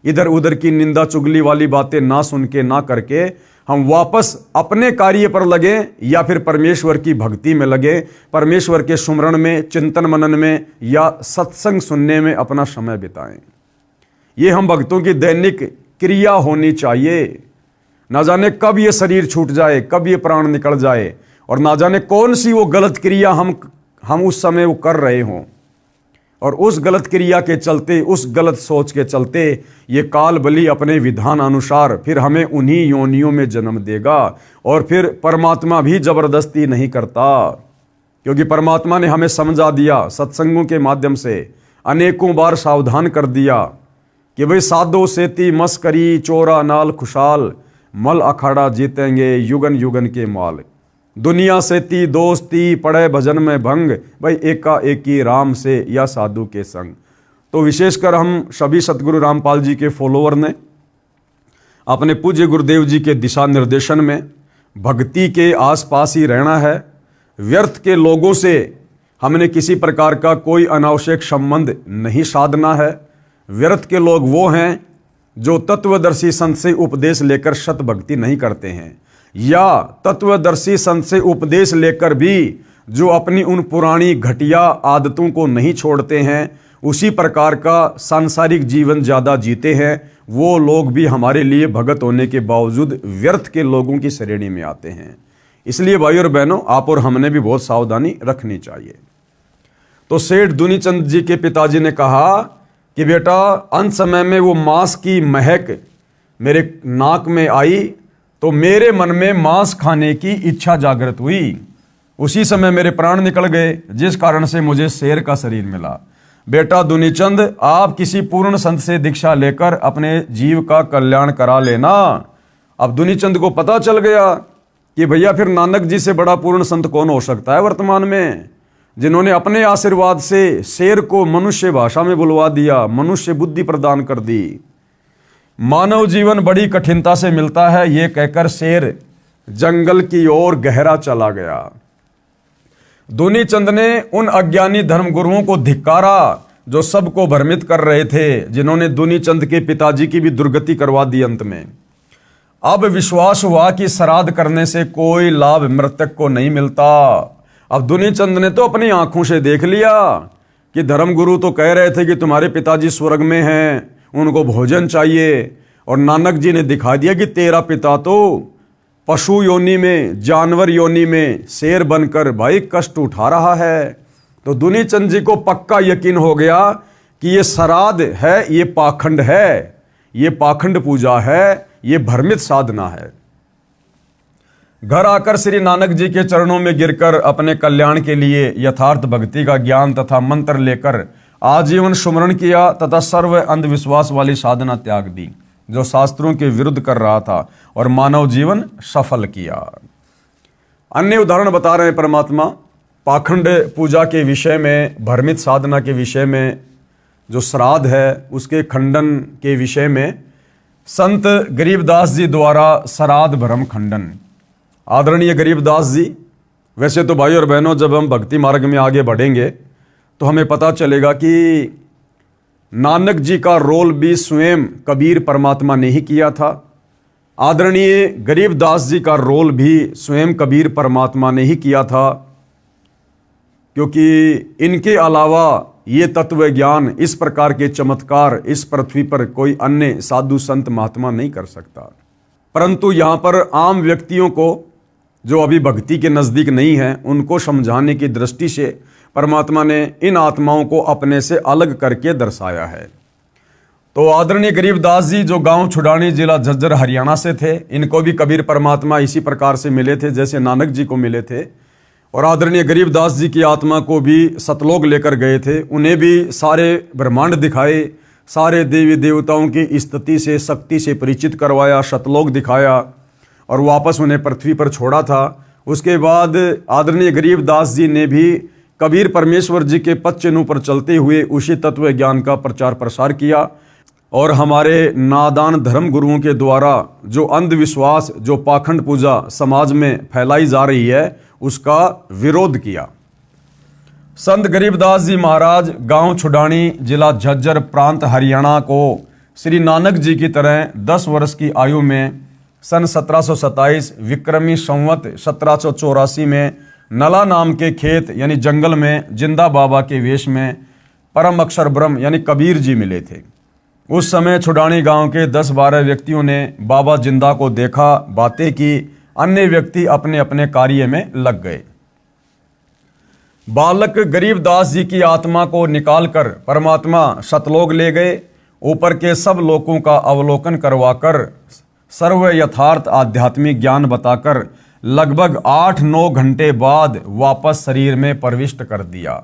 इधर उधर की निंदा चुगली वाली बातें ना सुन के, ना करके हम वापस अपने कार्य पर लगे या फिर परमेश्वर की भक्ति में लगे, परमेश्वर के सुमरण में, चिंतन मनन में या सत्संग सुनने में अपना समय बिताएं। ये हम भक्तों की दैनिक क्रिया होनी चाहिए। ना जाने कब ये शरीर छूट जाए, कब ये प्राण निकल जाए और ना जाने कौन सी वो गलत क्रिया हम उस समय वो कर रहे हों, और उस गलत क्रिया के चलते, उस गलत सोच के चलते ये काल बलि अपने विधान अनुसार फिर हमें उन्हीं योनियों में जन्म देगा। और फिर परमात्मा भी जबरदस्ती नहीं करता, क्योंकि परमात्मा ने हमें समझा दिया, सत्संगों के माध्यम से अनेकों बार सावधान कर दिया कि भाई साधो सेती मस्करी चोरा नाल खुशाल, मल अखाड़ा जीतेंगे युगन युगन के माल। दुनिया से ती दोस्ती पड़े भजन में भंग, भाई एका एकी राम से या साधु के संग। तो विशेषकर हम सभी सतगुरु रामपाल जी के फॉलोअर ने अपने पूज्य गुरुदेव जी के दिशा निर्देशन में भक्ति के आसपास ही रहना है। व्यर्थ के लोगों से हमने किसी प्रकार का कोई अनावश्यक संबंध नहीं साधना है। व्यर्थ के लोग वो हैं जो तत्वदर्शी संत से उपदेश लेकर सत भक्ति नहीं करते हैं, या तत्वदर्शी संत से उपदेश लेकर भी जो अपनी उन पुरानी घटिया आदतों को नहीं छोड़ते हैं, उसी प्रकार का सांसारिक जीवन ज़्यादा जीते हैं, वो लोग भी हमारे लिए भगत होने के बावजूद व्यर्थ के लोगों की श्रेणी में आते हैं। इसलिए भाई और बहनों, आप और हमने भी बहुत सावधानी रखनी चाहिए। तो सेठ दुनीचंद जी के पिताजी ने कहा कि बेटा, अंत समय में वो मांस की महक मेरे नाक में आई तो मेरे मन में मांस खाने की इच्छा जागृत हुई। उसी समय मेरे प्राण निकल गए, जिस कारण से मुझे शेर का शरीर मिला। बेटा दुनीचंद, आप किसी पूर्ण संत से दीक्षा लेकर अपने जीव का कल्याण करा लेना। अब दुनीचंद को पता चल गया कि भैया फिर नानक जी से बड़ा पूर्ण संत कौन हो सकता है वर्तमान में, जिन्होंने अपने आशीर्वाद से शेर को मनुष्य भाषा में बुलवा दिया, मनुष्य बुद्धि प्रदान कर दी। मानव जीवन बड़ी कठिनता से मिलता है, ये कहकर शेर जंगल की ओर गहरा चला गया। दुनीचंद ने उन अज्ञानी धर्मगुरुओं को धिक्कारा जो सबको भ्रमित कर रहे थे, जिन्होंने दुनीचंद के पिताजी की भी दुर्गति करवा दी। अंत में अब विश्वास हुआ कि श्राद्ध करने से कोई लाभ मृतक को नहीं मिलता। अब दुनीचंद ने तो अपनी आंखों से देख लिया कि धर्मगुरु तो कह रहे थे कि तुम्हारे पिताजी स्वर्ग में हैं, उनको भोजन चाहिए, और नानक जी ने दिखा दिया कि तेरा पिता तो पशु योनि में, जानवर योनि में शेर बनकर भाई कष्ट उठा रहा है। तो दुनीचंद जी को पक्का यकीन हो गया कि ये श्राद्ध है, ये पाखंड है, ये पाखंड पूजा है, ये भ्रमित साधना है। घर आकर श्री नानक जी के चरणों में गिरकर अपने कल्याण के लिए यथार्थ भक्ति का ज्ञान तथा मंत्र लेकर आजीवन सुमरण किया तथा सर्व अंधविश्वास वाली साधना त्याग दी जो शास्त्रों के विरुद्ध कर रहा था और मानव जीवन सफल किया। अन्य उदाहरण बता रहे हैं परमात्मा पाखंड पूजा के विषय में, भ्रमित साधना के विषय में, जो श्राद्ध है उसके खंडन के विषय में संत गरीबदास जी द्वारा श्राद्ध भ्रम खंडन। आदरणीय गरीबदास जी, वैसे तो भाई और बहनों जब हम भक्ति मार्ग में आगे बढ़ेंगे तो हमें पता चलेगा कि नानक जी का रोल भी स्वयं कबीर परमात्मा ने ही किया था। आदरणीय गरीबदास जी का रोल भी स्वयं कबीर परमात्मा ने ही किया था, क्योंकि इनके अलावा ये तत्व ज्ञान, इस प्रकार के चमत्कार इस पृथ्वी पर कोई अन्य साधु संत महात्मा नहीं कर सकता। परंतु यहाँ पर आम व्यक्तियों को जो अभी भक्ति के नज़दीक नहीं हैं उनको समझाने की दृष्टि से परमात्मा ने इन आत्माओं को अपने से अलग करके दर्शाया है। तो आदरणीय गरीबदास जी जो गांव छुड़ानी जिला झज्जर हरियाणा से थे, इनको भी कबीर परमात्मा इसी प्रकार से मिले थे जैसे नानक जी को मिले थे, और आदरणीय गरीबदास जी की आत्मा को भी सतलोक लेकर गए थे। उन्हें भी सारे ब्रह्मांड दिखाए, सारे देवी देवताओं की स्तुति से शक्ति से परिचित करवाया, सतलोक दिखाया और वापस उन्हें पृथ्वी पर छोड़ा था। उसके बाद आदरणीय गरीबदास जी ने भी कबीर परमेश्वर जी के पद चिन्हों पर चलते हुए उसी तत्व ज्ञान का प्रचार प्रसार किया और हमारे नादान धर्म गुरुओं के द्वारा जो अंधविश्वास, जो पाखंड पूजा समाज में फैलाई जा रही है उसका विरोध किया। संत गरीबदास जी महाराज गांव छुड़ानी जिला झज्जर प्रांत हरियाणा को श्री नानक जी की तरह 10 वर्ष की आयु में सन 1727 विक्रमी संवत 1784 में नला नाम के खेत यानी जंगल में जिंदा बाबा के वेश में परम अक्षर ब्रह्म यानी कबीर जी मिले थे। उस समय छुड़ानी गांव के 10-12 व्यक्तियों ने बाबा जिंदा को देखा, बातें की, अन्य व्यक्ति अपने अपने कार्य में लग गए। बालक गरीबदास जी की आत्मा को निकालकर परमात्मा सतलोक ले गए। ऊपर के सब लोकों का अवलोकन करवाकर सर्व यथार्थ आध्यात्मिक ज्ञान बताकर लगभग 8-9 घंटे बाद वापस शरीर में प्रविष्ट कर दिया।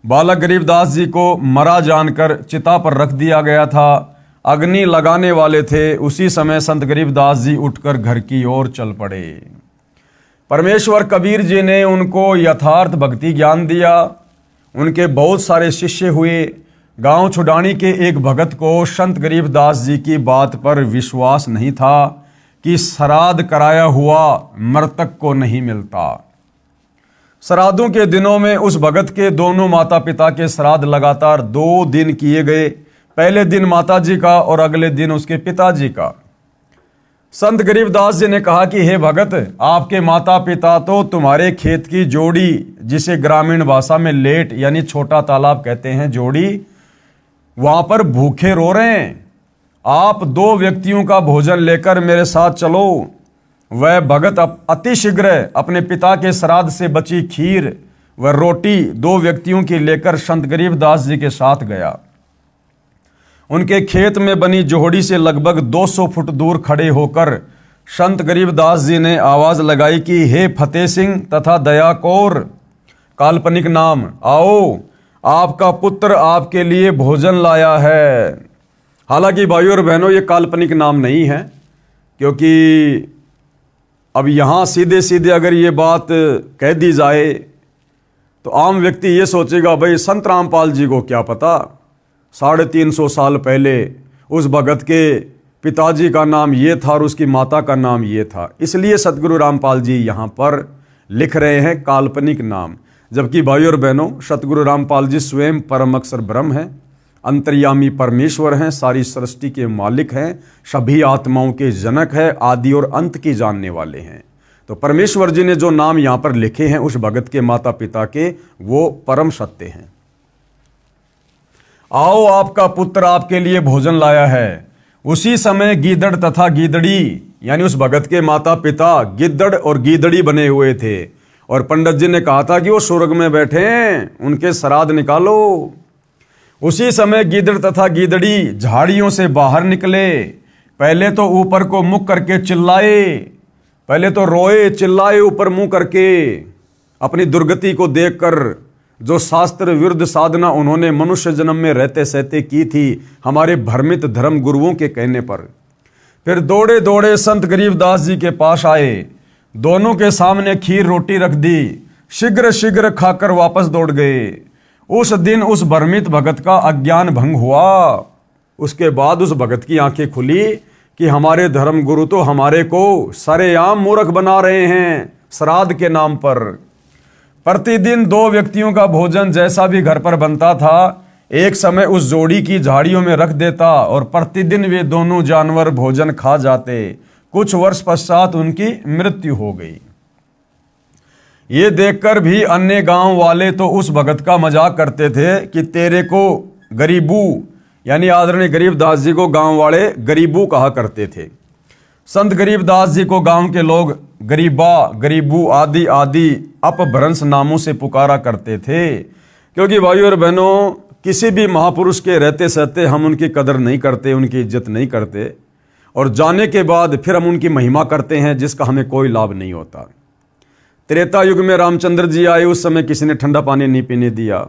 बालक गरीबदास जी को मरा जानकर चिता पर रख दिया गया था। अग्नि लगाने वाले थे, उसी समय संत गरीबदास जी उठकर घर की ओर चल पड़े। परमेश्वर कबीर जी ने उनको यथार्थ भक्ति ज्ञान दिया। उनके बहुत सारे शिष्य हुए। गांव छुड़ानी के एक भगत को संत गरीबदास जी की बात पर विश्वास नहीं था कि श्राद्ध कराया हुआ मृतक को नहीं मिलता। श्राद्धों के दिनों में उस भगत के दोनों माता पिता के श्राद्ध लगातार 2 दिन किए गए। पहले दिन माता जी का और अगले दिन उसके पिताजी का। संत गरीबदास जी ने कहा कि हे भगत, आपके माता पिता तो तुम्हारे खेत की जोड़ी, जिसे ग्रामीण भाषा में लेट यानी छोटा तालाब कहते हैं, जोड़ी, वहां पर भूखे रो रहे हैं। आप 2 व्यक्तियों का भोजन लेकर मेरे साथ चलो। वह भगत अति शीघ्र अपने पिता के श्राद्ध से बची खीर व रोटी 2 व्यक्तियों की लेकर संत गरीबदास जी के साथ गया। उनके खेत में बनी जोहड़ी से लगभग 200 फुट दूर खड़े होकर संत गरीबदास जी ने आवाज लगाई कि हे फतेह सिंह तथा दया कौर, काल्पनिक नाम, आओ, आपका पुत्र आपके लिए भोजन लाया है। हालांकि भाइयों और बहनों, ये काल्पनिक नाम नहीं है, क्योंकि अब यहाँ सीधे सीधे अगर ये बात कह दी जाए तो आम व्यक्ति ये सोचेगा भाई संत रामपाल जी को क्या पता, 350 साल पहले उस भगत के पिताजी का नाम ये था और उसकी माता का नाम ये था। इसलिए सतगुरु रामपाल जी यहाँ पर लिख रहे हैं काल्पनिक नाम। जबकि भाइयों और बहनों, सतगुरु रामपाल जी स्वयं परम अक्षर ब्रह्म हैं, अंतर्यामी परमेश्वर हैं, सारी सृष्टि के मालिक हैं, सभी आत्माओं के जनक हैं, आदि और अंत की जानने वाले हैं। तो परमेश्वर जी ने जो नाम यहाँ पर लिखे हैं उस भगत के माता पिता के, वो परम सत्य हैं। आओ, आपका पुत्र आपके लिए भोजन लाया है। उसी समय गीदड़ तथा गीदड़ी यानी उस भगत के माता पिता गिद्दड़ और गीदड़ी बने हुए थे और पंडित जी ने कहा था कि वो स्वर्ग में बैठे हैं, उनके श्राद्ध निकालो। उसी समय गीदड़ तथा गीदड़ी झाड़ियों से बाहर निकले। पहले तो ऊपर को मुख करके चिल्लाए, पहले तो रोए चिल्लाए ऊपर मुंह करके अपनी दुर्गति को देखकर, जो शास्त्र विरुद्ध साधना उन्होंने मनुष्य जन्म में रहते सहते की थी हमारे भ्रमित धर्म गुरुओं के कहने पर। फिर दौड़े दौड़े संत गरीबदास जी के पास आए, दोनों के सामने खीर रोटी रख दी, शीघ्र शीघ्र खाकर वापस दौड़ गए। उस दिन उस भ्रमित भगत का अज्ञान भंग हुआ। उसके बाद उस भगत की आंखें खुली कि हमारे धर्म गुरु तो हमारे को सरेआम मूर्ख बना रहे हैं श्राद्ध के नाम पर। प्रतिदिन 2 व्यक्तियों का भोजन जैसा भी घर पर बनता था, एक समय उस जोड़ी की झाड़ियों में रख देता और प्रतिदिन वे दोनों जानवर भोजन खा जाते। कुछ वर्ष पश्चात उनकी मृत्यु हो गई। ये देखकर भी अन्य गांव वाले तो उस भगत का मजाक करते थे कि तेरे को गरीबू, यानी आदरणीय गरीबदास जी को गांव वाले गरीबू कहा करते थे। संत गरीबदास जी को गांव के लोग गरीबा, गरीबू आदि आदि अपभ्रंश नामों से पुकारा करते थे। क्योंकि भाइयों और बहनों, किसी भी महापुरुष के रहते सहते हम उनकी कदर नहीं करते, उनकी इज्जत नहीं करते, और जाने के बाद फिर हम उनकी महिमा करते हैं जिसका हमें कोई लाभ नहीं होता। त्रेता युग में रामचंद्र जी आए, उस समय किसी ने ठंडा पानी नहीं पीने दिया।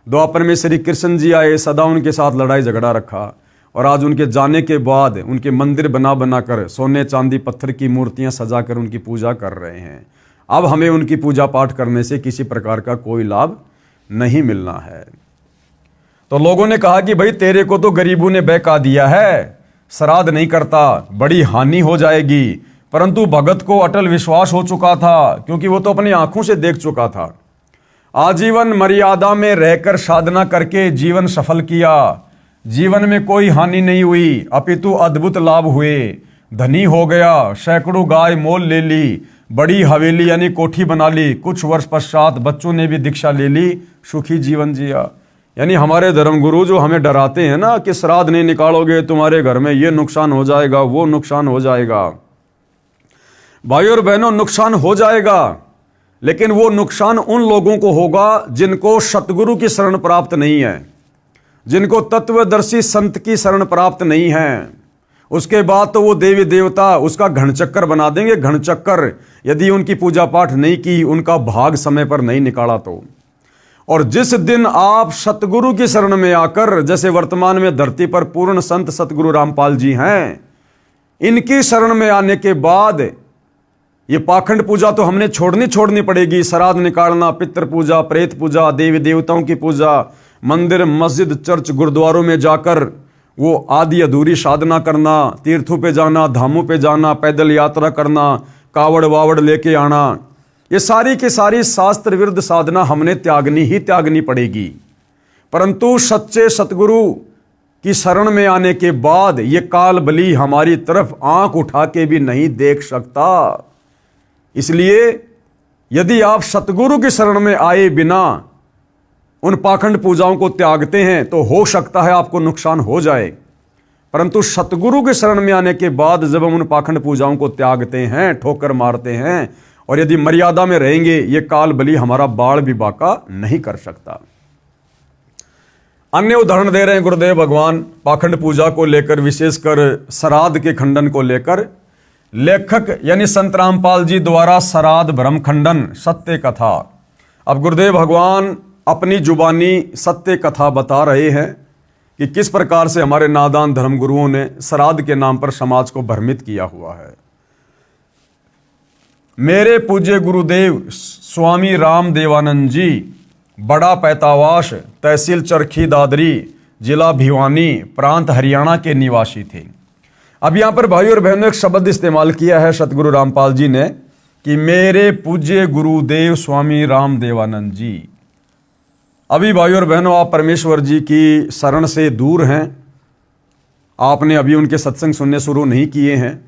द्वापर में श्री कृष्ण जी आए, सदा उनके साथ लड़ाई झगड़ा रखा, और आज उनके जाने के बाद उनके मंदिर बना बनाकर सोने चांदी पत्थर की मूर्तियां सजाकर उनकी पूजा कर रहे हैं। अब हमें उनकी पूजा पाठ करने से किसी प्रकार का कोई लाभ नहीं मिलना है। तो लोगों ने कहा कि भाई तेरे को तो गरीबों ने बहका दिया है, श्राद्ध नहीं करता, बड़ी हानि हो जाएगी। परंतु भगत को अटल विश्वास हो चुका था, क्योंकि वो तो अपनी आंखों से देख चुका था। आजीवन मर्यादा में रहकर साधना करके जीवन सफल किया। जीवन में कोई हानि नहीं हुई, अपितु अद्भुत लाभ हुए। धनी हो गया, सैकड़ों गाय मोल ले ली, बड़ी हवेली यानी कोठी बना ली। कुछ वर्ष पश्चात बच्चों ने भी दीक्षा ले ली, सुखी जीवन जिया। यानी हमारे धर्मगुरु जो हमें डराते हैं ना कि श्राद्ध नहीं निकालोगे तुम्हारे घर में ये नुकसान हो जाएगा, वो नुकसान हो जाएगा। भाइयों और बहनों, नुकसान हो जाएगा, लेकिन वो नुकसान उन लोगों को होगा जिनको सतगुरु की शरण प्राप्त नहीं है, जिनको तत्वदर्शी संत की शरण प्राप्त नहीं है। उसके बाद तो वो देवी देवता उसका घनचक्कर बना देंगे, घनचक्कर, यदि उनकी पूजा पाठ नहीं की, उनका भाग समय पर नहीं निकाला तो। और जिस दिन आप सतगुरु की शरण में आकर, जैसे वर्तमान में धरती पर पूर्ण संत सतगुरु रामपाल जी हैं, इनकी शरण में आने के बाद ये पाखंड पूजा तो हमने छोड़नी पड़ेगी। श्राद्ध निकालना, पितृ पूजा, प्रेत पूजा, देवी देवताओं की पूजा, मंदिर मस्जिद चर्च गुरुद्वारों में जाकर वो आदि अधूरी साधना करना, तीर्थों पे जाना, धामों पे जाना, पैदल यात्रा करना, कावड़ वावड़ लेके आना, ये सारी की सारी शास्त्र विरुद्ध साधना हमने त्यागनी पड़ेगी। परंतु सच्चे सतगुरु की शरण में आने के बाद ये काल बली हमारी तरफ आंख उठा के भी नहीं देख सकता। इसलिए यदि आप सतगुरु की शरण में आए बिना उन पाखंड पूजाओं को त्यागते हैं तो हो सकता है आपको नुकसान हो जाए। परंतु सतगुरु के शरण में आने के बाद जब हम उन पाखंड पूजाओं को त्यागते हैं, ठोकर मारते हैं, और यदि मर्यादा में रहेंगे, ये काल बली हमारा बाढ़ भी बाका नहीं कर सकता। अन्य उदाहरण दे रहे हैं गुरुदेव भगवान पाखंड पूजा को लेकर, विशेषकर श्राद्ध के खंडन को लेकर। लेखक यानी संत रामपाल जी द्वारा श्राद्ध भ्रम खंडन सत्य कथा। अब गुरुदेव भगवान अपनी जुबानी सत्य कथा बता रहे हैं कि किस प्रकार से हमारे नादान धर्मगुरुओं ने श्राद्ध के नाम पर समाज को भ्रमित किया हुआ है। मेरे पूज्य गुरुदेव स्वामी राम देवानंद जी बड़ा पैतावास, तहसील चरखी दादरी, जिला भिवानी, प्रांत हरियाणा के निवासी थे। अब यहाँ पर भाइयों और बहनों एक शब्द इस्तेमाल किया है सतगुरु रामपाल जी ने कि मेरे पूज्य गुरुदेव स्वामी राम देवानंद जी। अभी भाइयों और बहनों, आप परमेश्वर जी की शरण से दूर हैं, आपने अभी उनके सत्संग सुनने शुरू नहीं किए हैं,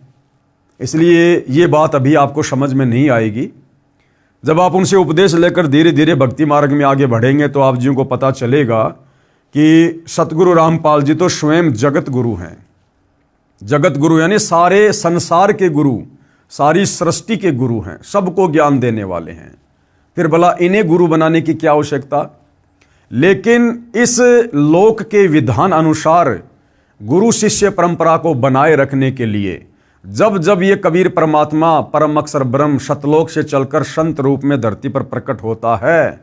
इसलिए ये बात अभी आपको समझ में नहीं आएगी। जब आप उनसे उपदेश लेकर धीरे धीरे भक्ति मार्ग में आगे बढ़ेंगे तो आप जी को पता चलेगा कि सतगुरु रामपाल जी तो स्वयं जगत गुरु हैं। जगत गुरु यानी सारे संसार के गुरु, सारी सृष्टि के गुरु हैं, सबको ज्ञान देने वाले हैं। फिर भला इन्हें गुरु बनाने की क्या आवश्यकता। लेकिन इस लोक के विधान अनुसार गुरु शिष्य परंपरा को बनाए रखने के लिए जब जब ये कबीर परमात्मा परम अक्षर ब्रह्म शतलोक से चलकर संत रूप में धरती पर प्रकट होता है,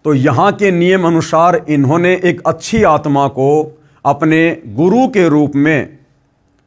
तो यहाँ के नियम अनुसार इन्होंने एक अच्छी आत्मा को अपने गुरु के रूप में,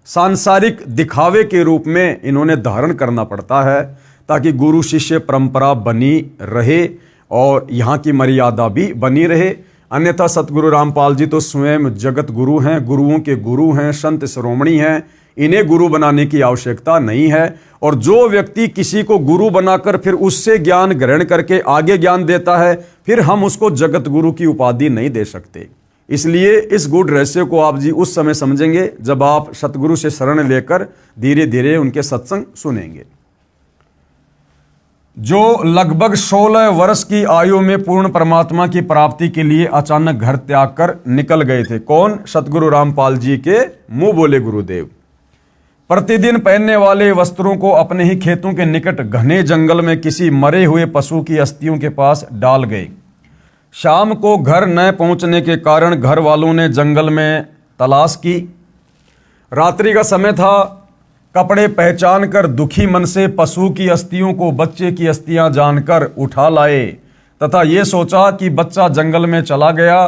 सांसारिक दिखावे के रूप में इन्होंने धारण करना पड़ता है, ताकि गुरु शिष्य परंपरा बनी रहे और यहाँ की मर्यादा भी बनी रहे। अन्यथा सतगुरु रामपाल जी तो स्वयं जगत गुरु हैं, गुरुओं के गुरु हैं, संत शिरोमणि हैं, इन्हें गुरु बनाने की आवश्यकता नहीं है। और जो व्यक्ति किसी को गुरु बनाकर फिर उससे ज्ञान ग्रहण करके आगे ज्ञान देता है, फिर हम उसको जगत गुरु की उपाधि नहीं दे सकते। इसलिए इस गूढ़ रहस्य को आप जी उस समय समझेंगे जब आप सतगुरु से शरण लेकर धीरे धीरे उनके सत्संग सुनेंगे। जो लगभग 16 वर्ष की आयु में पूर्ण परमात्मा की प्राप्ति के लिए अचानक घर त्याग कर निकल गए थे। कौन? सतगुरु रामपाल जी के मुंह बोले गुरुदेव। प्रतिदिन पहनने वाले वस्त्रों को अपने ही खेतों के निकट घने जंगल में किसी मरे हुए पशु की अस्थियों के पास डाल गए। शाम को घर न पहुंचने के कारण घर वालों ने जंगल में तलाश की। रात्रि का समय था। कपड़े पहचान कर दुखी मन से पशु की अस्थियों को बच्चे की अस्थियां जानकर उठा लाए तथा ये सोचा कि बच्चा जंगल में चला गया,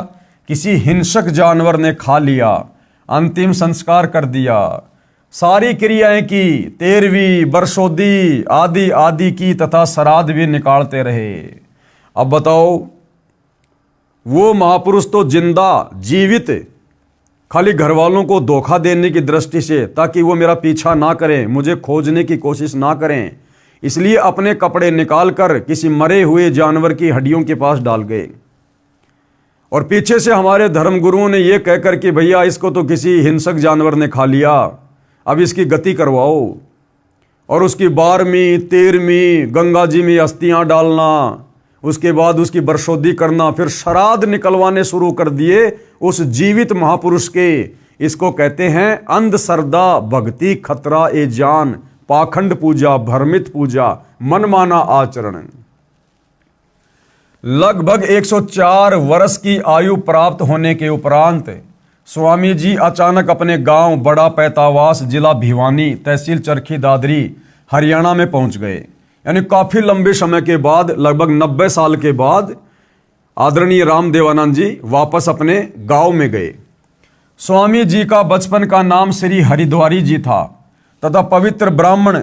किसी हिंसक जानवर ने खा लिया। अंतिम संस्कार कर दिया। सारी क्रियाएं की, 13वीं बरसोदी आदि आदि की तथा श्राद्ध भी निकालते रहे। अब बताओ, वो महापुरुष तो जिंदा जीवित खाली घर वालों को धोखा देने की दृष्टि से, ताकि वो मेरा पीछा ना करें, मुझे खोजने की कोशिश ना करें, इसलिए अपने कपड़े निकाल कर किसी मरे हुए जानवर की हड्डियों के पास डाल गए। और पीछे से हमारे धर्म गुरुओं ने यह कहकर कि भैया इसको तो किसी हिंसक जानवर ने खा लिया, अब इसकी गति करवाओ। और उसकी 12वीं 13वीं गंगा जी में अस्थियां डालना, उसके बाद उसकी बरसोदी करना, फिर श्राद्ध निकलवाने शुरू कर दिए उस जीवित महापुरुष के। इसको कहते हैं अंधश्रद्धा भक्ति खतरा ए जान, पाखंड पूजा भ्रमित पूजा मनमाना आचरण। लगभग 104 वर्ष की आयु प्राप्त होने के उपरांत स्वामी जी अचानक अपने गांव बड़ा पैतावास, जिला भिवानी, तहसील चरखी दादरी, हरियाणा में पहुंच गए। यानी काफी लंबे समय के बाद, लगभग 90 साल के बाद आदरणीय रामदेवानंद जी वापस अपने गांव में गए। स्वामी जी का बचपन का नाम श्री हरिद्वारी जी था तथा पवित्र ब्राह्मण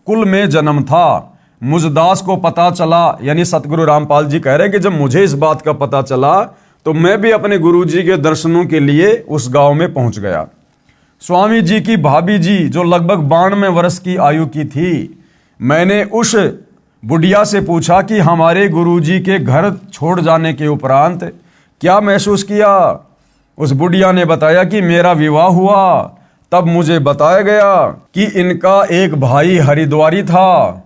कुल में जन्म था। मुझदास को पता चला, यानी सतगुरु रामपाल जी कह रहे हैं कि जब मुझे इस बात का पता चला तो मैं भी अपने गुरु जी के दर्शनों के लिए उस गांव में पहुंच गया। स्वामी जी की भाभी जी जो लगभग 92 वर्ष की आयु की थी, मैंने उस बुढ़िया से पूछा कि हमारे गुरुजी के घर छोड़ जाने के उपरांत क्या महसूस किया। उस बुढ़िया ने बताया कि मेरा विवाह हुआ तब मुझे बताया गया कि इनका एक भाई हरिद्वारी था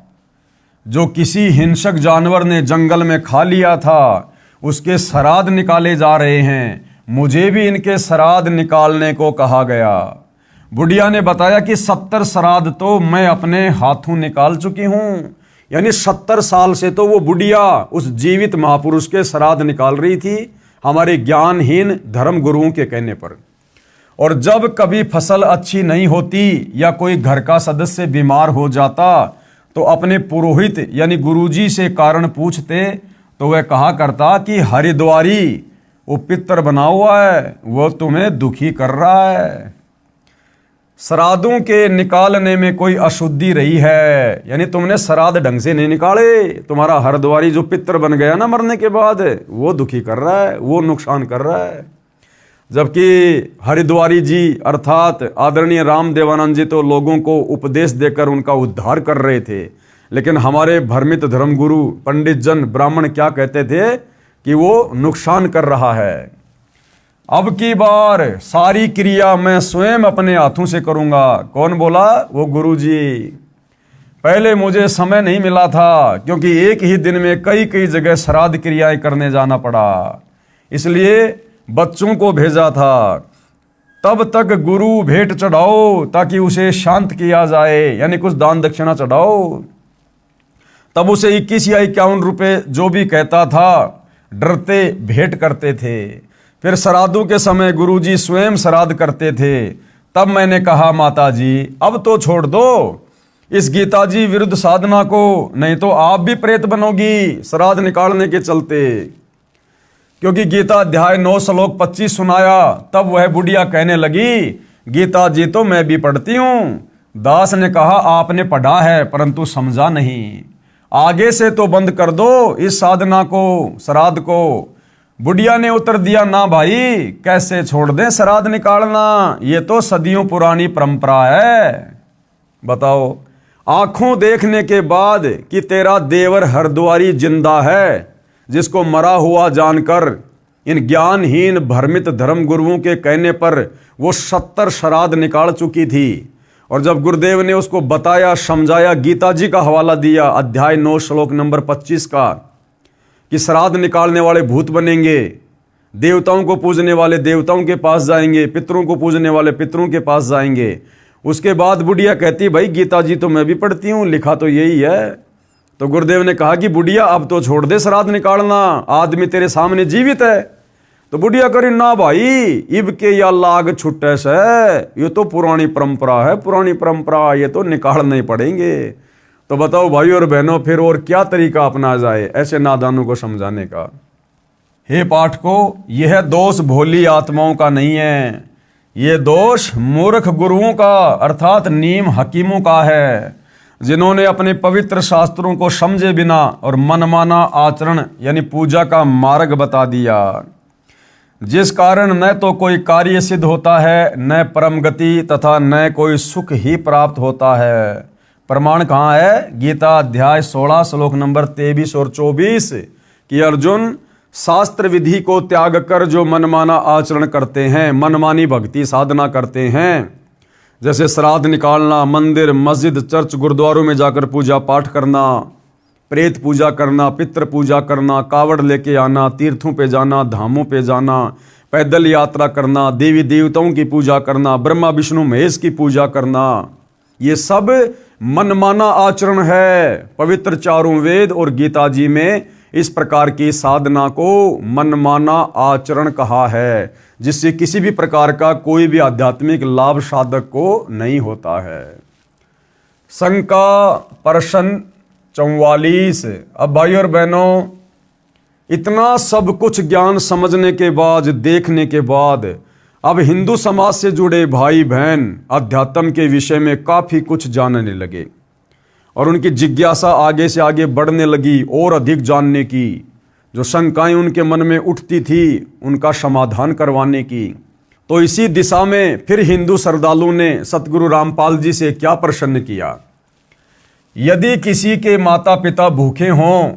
जो किसी हिंसक जानवर ने जंगल में खा लिया था, उसके श्राद्ध निकाले जा रहे हैं, मुझे भी इनके श्राद्ध निकालने को कहा गया। बुढ़िया ने बताया कि 70 श्राद्ध तो मैं अपने हाथों निकाल चुकी हूँ। यानी 70 साल से तो वो बुढ़िया उस जीवित महापुरुष के श्राद्ध निकाल रही थी, हमारे ज्ञानहीन धर्म गुरुओं के कहने पर। और जब कभी फसल अच्छी नहीं होती या कोई घर का सदस्य बीमार हो जाता तो अपने पुरोहित यानी गुरुजी से कारण पूछते तो वह कहा करता कि हरिद्वारी वो पितर बना हुआ है, वो तुम्हें दुखी कर रहा है। श्राद्धों के निकालने में कोई अशुद्धि रही है, यानी तुमने श्राद्ध ढंग से नहीं निकाले, तुम्हारा हरिद्वारी जो पितर बन गया ना मरने के बाद, वो दुखी कर रहा है, वो नुकसान कर रहा है। जबकि हरिद्वारी जी अर्थात आदरणीय रामदेवानंद जी तो लोगों को उपदेश देकर उनका उद्धार कर रहे थे, लेकिन हमारे भ्रमित धर्मगुरु पंडित जन ब्राह्मण क्या कहते थे कि वो नुकसान कर रहा है। अब की बार सारी क्रिया मैं स्वयं अपने हाथों से करूंगा। कौन बोला? वो गुरुजी। पहले मुझे समय नहीं मिला था क्योंकि एक ही दिन में कई कई जगह श्राद्ध क्रियाएं करने जाना पड़ा, इसलिए बच्चों को भेजा था। तब तक गुरु भेंट चढ़ाओ ताकि उसे शांत किया जाए, यानी कुछ दान दक्षिणा चढ़ाओ। तब उसे 21 या 51 रुपए जो भी कहता था, डरते भेंट करते थे। फिर श्राद्धों के समय गुरुजी स्वयं श्राद्ध करते थे। तब मैंने कहा माता जी अब तो छोड़ दो, इस गीता जी विरुद्ध साधना को, नहीं तो आप भी प्रेत बनोगी श्राद्ध निकालने के चलते। क्योंकि गीता अध्याय 9 श्लोक 25 सुनाया, तब वह बुढ़िया कहने लगी, गीता जी तो मैं भी पढ़ती हूँ। दास ने कहा, आपने पढ़ा है परंतु समझा नहीं, आगे से तो बंद कर दो इस साधना को, श्राद्ध को। बुढ़िया ने उत्तर दिया, ना भाई, कैसे छोड़ दें श्राद्ध निकालना, ये तो सदियों पुरानी परंपरा है। बताओ, आंखों देखने के बाद कि तेरा देवर हरद्वारी जिंदा है, जिसको मरा हुआ जानकर इन ज्ञानहीन भ्रमित धर्म गुरुओं के कहने पर वो 70 श्राद्ध निकाल चुकी थी। और जब गुरुदेव ने उसको बताया, समझाया, गीता जी का हवाला दिया अध्याय 9 श्लोक नंबर 25 का, कि श्राद्ध निकालने वाले भूत बनेंगे, देवताओं को पूजने वाले देवताओं के पास जाएंगे, पितरों को पूजने वाले पितरों के पास जाएंगे। उसके बाद बुढ़िया कहती, भाई गीता जी तो मैं भी पढ़ती हूँ, लिखा तो यही है। तो गुरुदेव ने कहा कि बुढ़िया अब तो छोड़ दे श्राद्ध निकालना, आदमी तेरे सामने जीवित है। तो बुढ़िया करी, ना भाई, इब के या लाग छुट्टे से, ये तो पुरानी परंपरा है, पुरानी परंपरा, ये तो निकालने ही पड़ेंगे। तो बताओ भाई और बहनों, फिर और क्या तरीका अपना जाए ऐसे नादानों को समझाने का। हे पाठकों, यह दोष भोली आत्माओं का नहीं है, ये दोष मूर्ख गुरुओं का अर्थात नीम हकीमों का है, जिन्होंने अपने पवित्र शास्त्रों को समझे बिना और मनमाना आचरण यानी पूजा का मार्ग बता दिया, जिस कारण न तो कोई कार्य सिद्ध होता है, न परम गति तथा न कोई सुख ही प्राप्त होता है। प्रमाण कहाँ है? गीता अध्याय 16 श्लोक नंबर 23 और 24 कि अर्जुन, शास्त्र विधि को त्याग कर जो मनमाना आचरण करते हैं, मनमानी भक्ति साधना करते हैं, जैसे श्राद्ध निकालना, मंदिर मस्जिद चर्च गुरुद्वारों में जाकर पूजा पाठ करना, प्रेत पूजा करना, पितृ पूजा करना, कावड़ लेके आना, तीर्थों पे जाना, धामों पे जाना, पैदल यात्रा करना, देवी देवताओं की पूजा करना, ब्रह्मा विष्णु महेश की पूजा करना, ये सब मनमाना आचरण है। पवित्र चारों वेद और गीता जी में इस प्रकार की साधना को मनमाना आचरण कहा है, जिससे किसी भी प्रकार का कोई भी आध्यात्मिक लाभ साधक को नहीं होता है। शंका प्रश्न 44। अब भाई और बहनों, इतना सब कुछ ज्ञान समझने के बाद, देखने के बाद, अब हिंदू समाज से जुड़े भाई बहन अध्यात्म के विषय में काफ़ी कुछ जानने लगे और उनकी जिज्ञासा आगे से आगे बढ़ने लगी और अधिक जानने की। जो शंकाएं उनके मन में उठती थी उनका समाधान करवाने की। तो इसी दिशा में फिर हिंदू श्रद्धालु ने सतगुरु रामपाल जी से क्या प्रश्न किया, यदि किसी के माता पिता भूखे हों,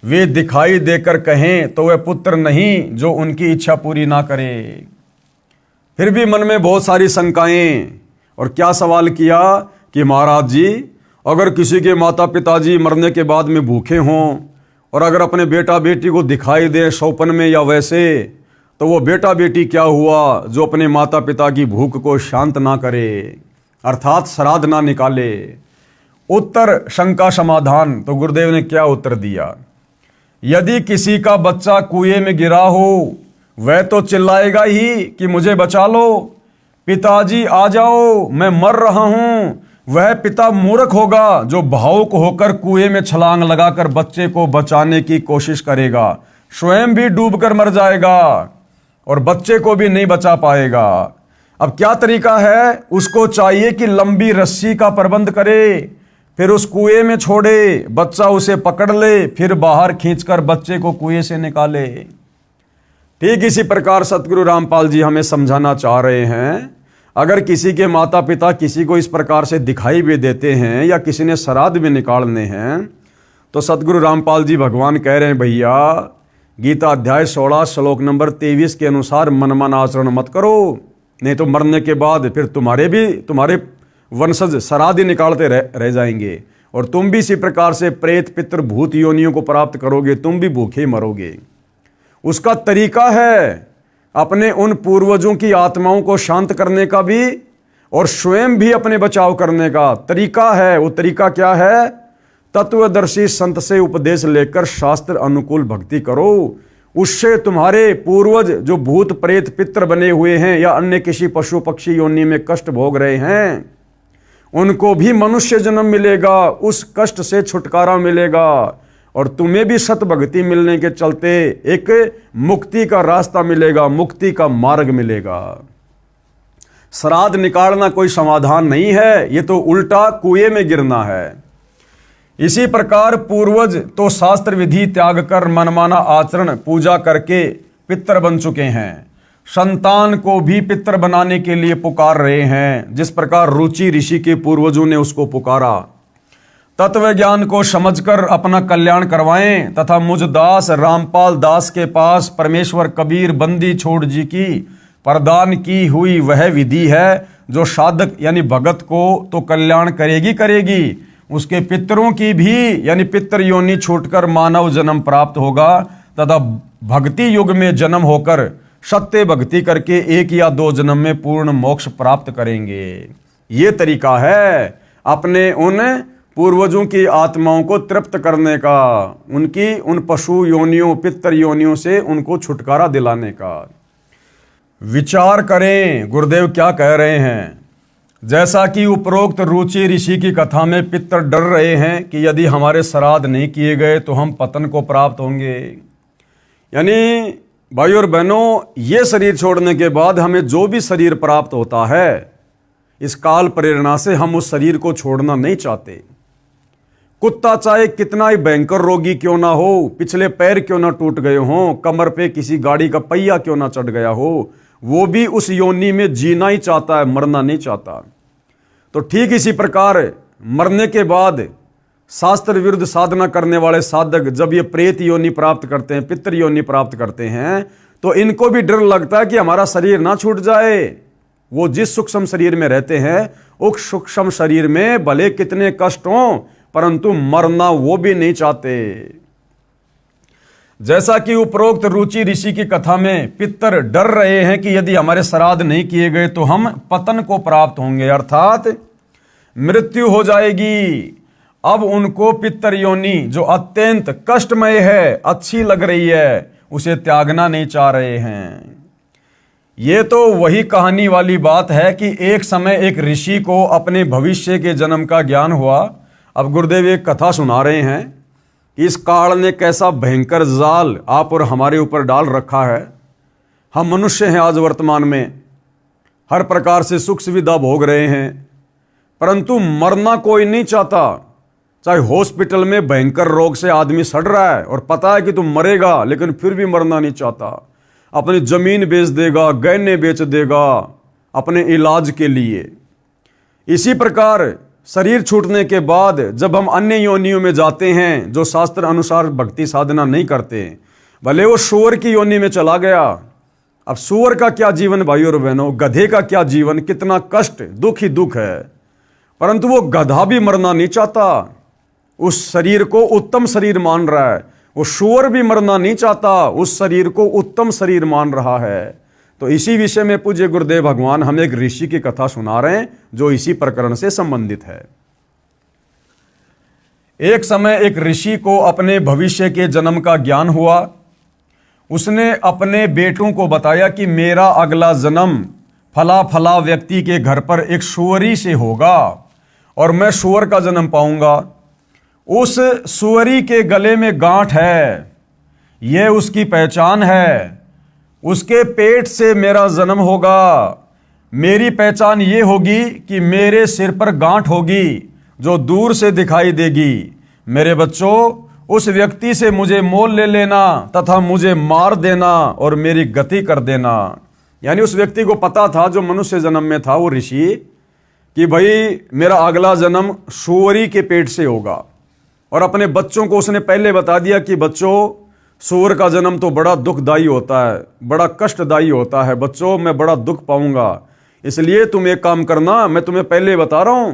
वे दिखाई देकर कहें तो वह पुत्र नहीं जो उनकी इच्छा पूरी ना करे। फिर भी मन में बहुत सारी शंकाएं, और क्या सवाल किया कि महाराज जी, अगर किसी के माता पिताजी मरने के बाद में भूखे हों और अगर अपने बेटा बेटी को दिखाई दे सौपन में या वैसे, तो वो बेटा बेटी क्या हुआ जो अपने माता पिता की भूख को शांत ना करे, अर्थात श्राद्ध ना निकाले। उत्तर शंका समाधान। तो गुरुदेव ने क्या उत्तर दिया, यदि किसी का बच्चा कुएं में गिरा हो, वह तो चिल्लाएगा ही कि मुझे बचा लो, पिताजी आ जाओ, मैं मर रहा हूं। वह पिता मूर्ख होगा जो भावुक होकर कुएं में छलांग लगाकर बच्चे को बचाने की कोशिश करेगा, स्वयं भी डूबकर मर जाएगा और बच्चे को भी नहीं बचा पाएगा। अब क्या तरीका है, उसको चाहिए कि लंबी रस्सी का प्रबंध करे, फिर उस कुएं में छोड़े, बच्चा उसे पकड़ ले, फिर बाहर खींचकर बच्चे को कुएं से निकाले। ठीक इसी प्रकार सतगुरु रामपाल जी हमें समझाना चाह रहे हैं, अगर किसी के माता पिता किसी को इस प्रकार से दिखाई भी देते हैं या किसी ने श्राद्ध भी निकालने हैं, तो सतगुरु रामपाल जी भगवान कह रहे हैं, भैया गीता अध्याय 16 श्लोक नंबर 23 के अनुसार मनमाना आचरण मत करो, नहीं तो मरने के बाद फिर तुम्हारे वंशज श्राद्ध ही निकालते रह जाएंगे और तुम भी इसी प्रकार से प्रेत पितृ भूत योनियों को प्राप्त करोगे, तुम भी भूखे मरोगे। उसका तरीका है अपने उन पूर्वजों की आत्माओं को शांत करने का भी और स्वयं भी अपने बचाव करने का तरीका है। वो तरीका क्या है, तत्वदर्शी संत से उपदेश लेकर शास्त्र अनुकूल भक्ति करो, उससे तुम्हारे पूर्वज जो भूत प्रेत पितृ बने हुए हैं या अन्य किसी पशु पक्षी योनि में कष्ट भोग रहे हैं, उनको भी मनुष्य जन्म मिलेगा, उस कष्ट से छुटकारा मिलेगा और तुम्हें भी सतभक्ति मिलने के चलते एक मुक्ति का रास्ता मिलेगा, मुक्ति का मार्ग मिलेगा। श्राद्ध निकालना कोई समाधान नहीं है, ये तो उल्टा कुएं में गिरना है। इसी प्रकार पूर्वज तो शास्त्र विधि त्याग कर मनमाना आचरण पूजा करके पितर बन चुके हैं, संतान को भी पितर बनाने के लिए पुकार रहे हैं, जिस प्रकार रुचि ऋषि के पूर्वजों ने उसको पुकारा। तत्व ज्ञान को समझकर अपना कल्याण करवाएं तथा मुझ दास रामपाल दास के पास परमेश्वर कबीर बंदी छोड़ जी की प्रदान की हुई वह विधि है, जो साधक यानी भगत को तो कल्याण करेगी, उसके पितरों की भी यानी पितर योनि छूटकर मानव जन्म प्राप्त होगा तथा भक्ति युग में जन्म होकर सत्य भक्ति करके 1 या 2 जन्म में पूर्ण मोक्ष प्राप्त करेंगे। ये तरीका है अपने उन पूर्वजों की आत्माओं को तृप्त करने का, उनकी उन पशु योनियों पितर योनियों से उनको छुटकारा दिलाने का। विचार करें गुरुदेव क्या कह रहे हैं। जैसा कि उपरोक्त रुचि ऋषि की कथा में पितर डर रहे हैं कि यदि हमारे श्राद्ध नहीं किए गए तो हम पतन को प्राप्त होंगे। यानी भाई और बहनों, ये शरीर छोड़ने के बाद हमें जो भी शरीर प्राप्त होता है, इस काल प्रेरणा से हम उस शरीर को छोड़ना नहीं चाहते। कुत्ता चाहे कितना ही भयंकर रोगी क्यों ना हो, पिछले पैर क्यों ना टूट गए हों, कमर पे किसी गाड़ी का पहिया क्यों ना चढ़ गया हो, वो भी उस योनि में जीना ही चाहता है, मरना नहीं चाहता। तो ठीक इसी प्रकार मरने के बाद शास्त्र विरुद्ध साधना करने वाले साधक जब ये प्रेत योनि प्राप्त करते हैं, पितृ योनि प्राप्त करते हैं, तो इनको भी डर लगता है कि हमारा शरीर ना छूट जाए। वो जिस सूक्ष्म शरीर में रहते हैं, उस सूक्ष्म शरीर में भले कितने कष्ट हों, परंतु मरना वो भी नहीं चाहते। जैसा कि उपरोक्त रुचि ऋषि की कथा में पितर डर रहे हैं कि यदि हमारे श्राद्ध नहीं किए गए तो हम पतन को प्राप्त होंगे, अर्थात मृत्यु हो जाएगी। अब उनको पितर योनि जो अत्यंत कष्टमय है, अच्छी लग रही है, उसे त्यागना नहीं चाह रहे हैं। ये तो वही कहानी वाली बात है कि एक समय एक ऋषि को अपने भविष्य के जन्म का ज्ञान हुआ। अब गुरुदेव एक कथा सुना रहे हैं कि इस काल ने कैसा भयंकर जाल आप और हमारे ऊपर डाल रखा है। हम मनुष्य हैं, आज वर्तमान में हर प्रकार से सुख सुविधा भोग रहे हैं, परंतु मरना कोई नहीं चाहता। चाहे हॉस्पिटल में भयंकर रोग से आदमी सड़ रहा है और पता है कि तुम मरेगा, लेकिन फिर भी मरना नहीं चाहता। अपनी जमीन बेच देगा, गहने बेच देगा अपने इलाज के लिए। इसी प्रकार शरीर छूटने के बाद जब हम अन्य योनियों में जाते हैं, जो शास्त्र अनुसार भक्ति साधना नहीं करते, भले वो सूअर की योनि में चला गया। अब सूअर का क्या जीवन भाई और बहनों, गधे का क्या जीवन, कितना कष्ट, दुख ही दुख है। परंतु वो गधा भी मरना नहीं चाहता, उस शरीर को उत्तम शरीर मान रहा है। वो सूअर भी मरना नहीं चाहता, उस शरीर को उत्तम शरीर मान रहा है। तो इसी विषय में पूज्य गुरुदेव भगवान हमें एक ऋषि की कथा सुना रहे हैं, जो इसी प्रकरण से संबंधित है। एक समय एक ऋषि को अपने भविष्य के जन्म का ज्ञान हुआ। उसने अपने बेटों को बताया कि मेरा अगला जन्म फला फला व्यक्ति के घर पर एक सूअरी से होगा और मैं सूअर का जन्म पाऊंगा। उस सूअरी के गले में गांठ है, यह उसकी पहचान है। उसके पेट से मेरा जन्म होगा। मेरी पहचान ये होगी कि मेरे सिर पर गांठ होगी जो दूर से दिखाई देगी। मेरे बच्चों, उस व्यक्ति से मुझे मोल ले लेना तथा मुझे मार देना और मेरी गति कर देना। यानी उस व्यक्ति को पता था, जो मनुष्य जन्म में था वो ऋषि, कि भाई मेरा अगला जन्म सूअरी के पेट से होगा। और अपने बच्चों को उसने पहले बता दिया कि बच्चों, सूअर का जन्म तो बड़ा दुखदायी होता है, बड़ा कष्टदायी होता है। बच्चों, मैं बड़ा दुख पाऊंगा, इसलिए तुम एक काम करना, मैं तुम्हें पहले बता रहा हूं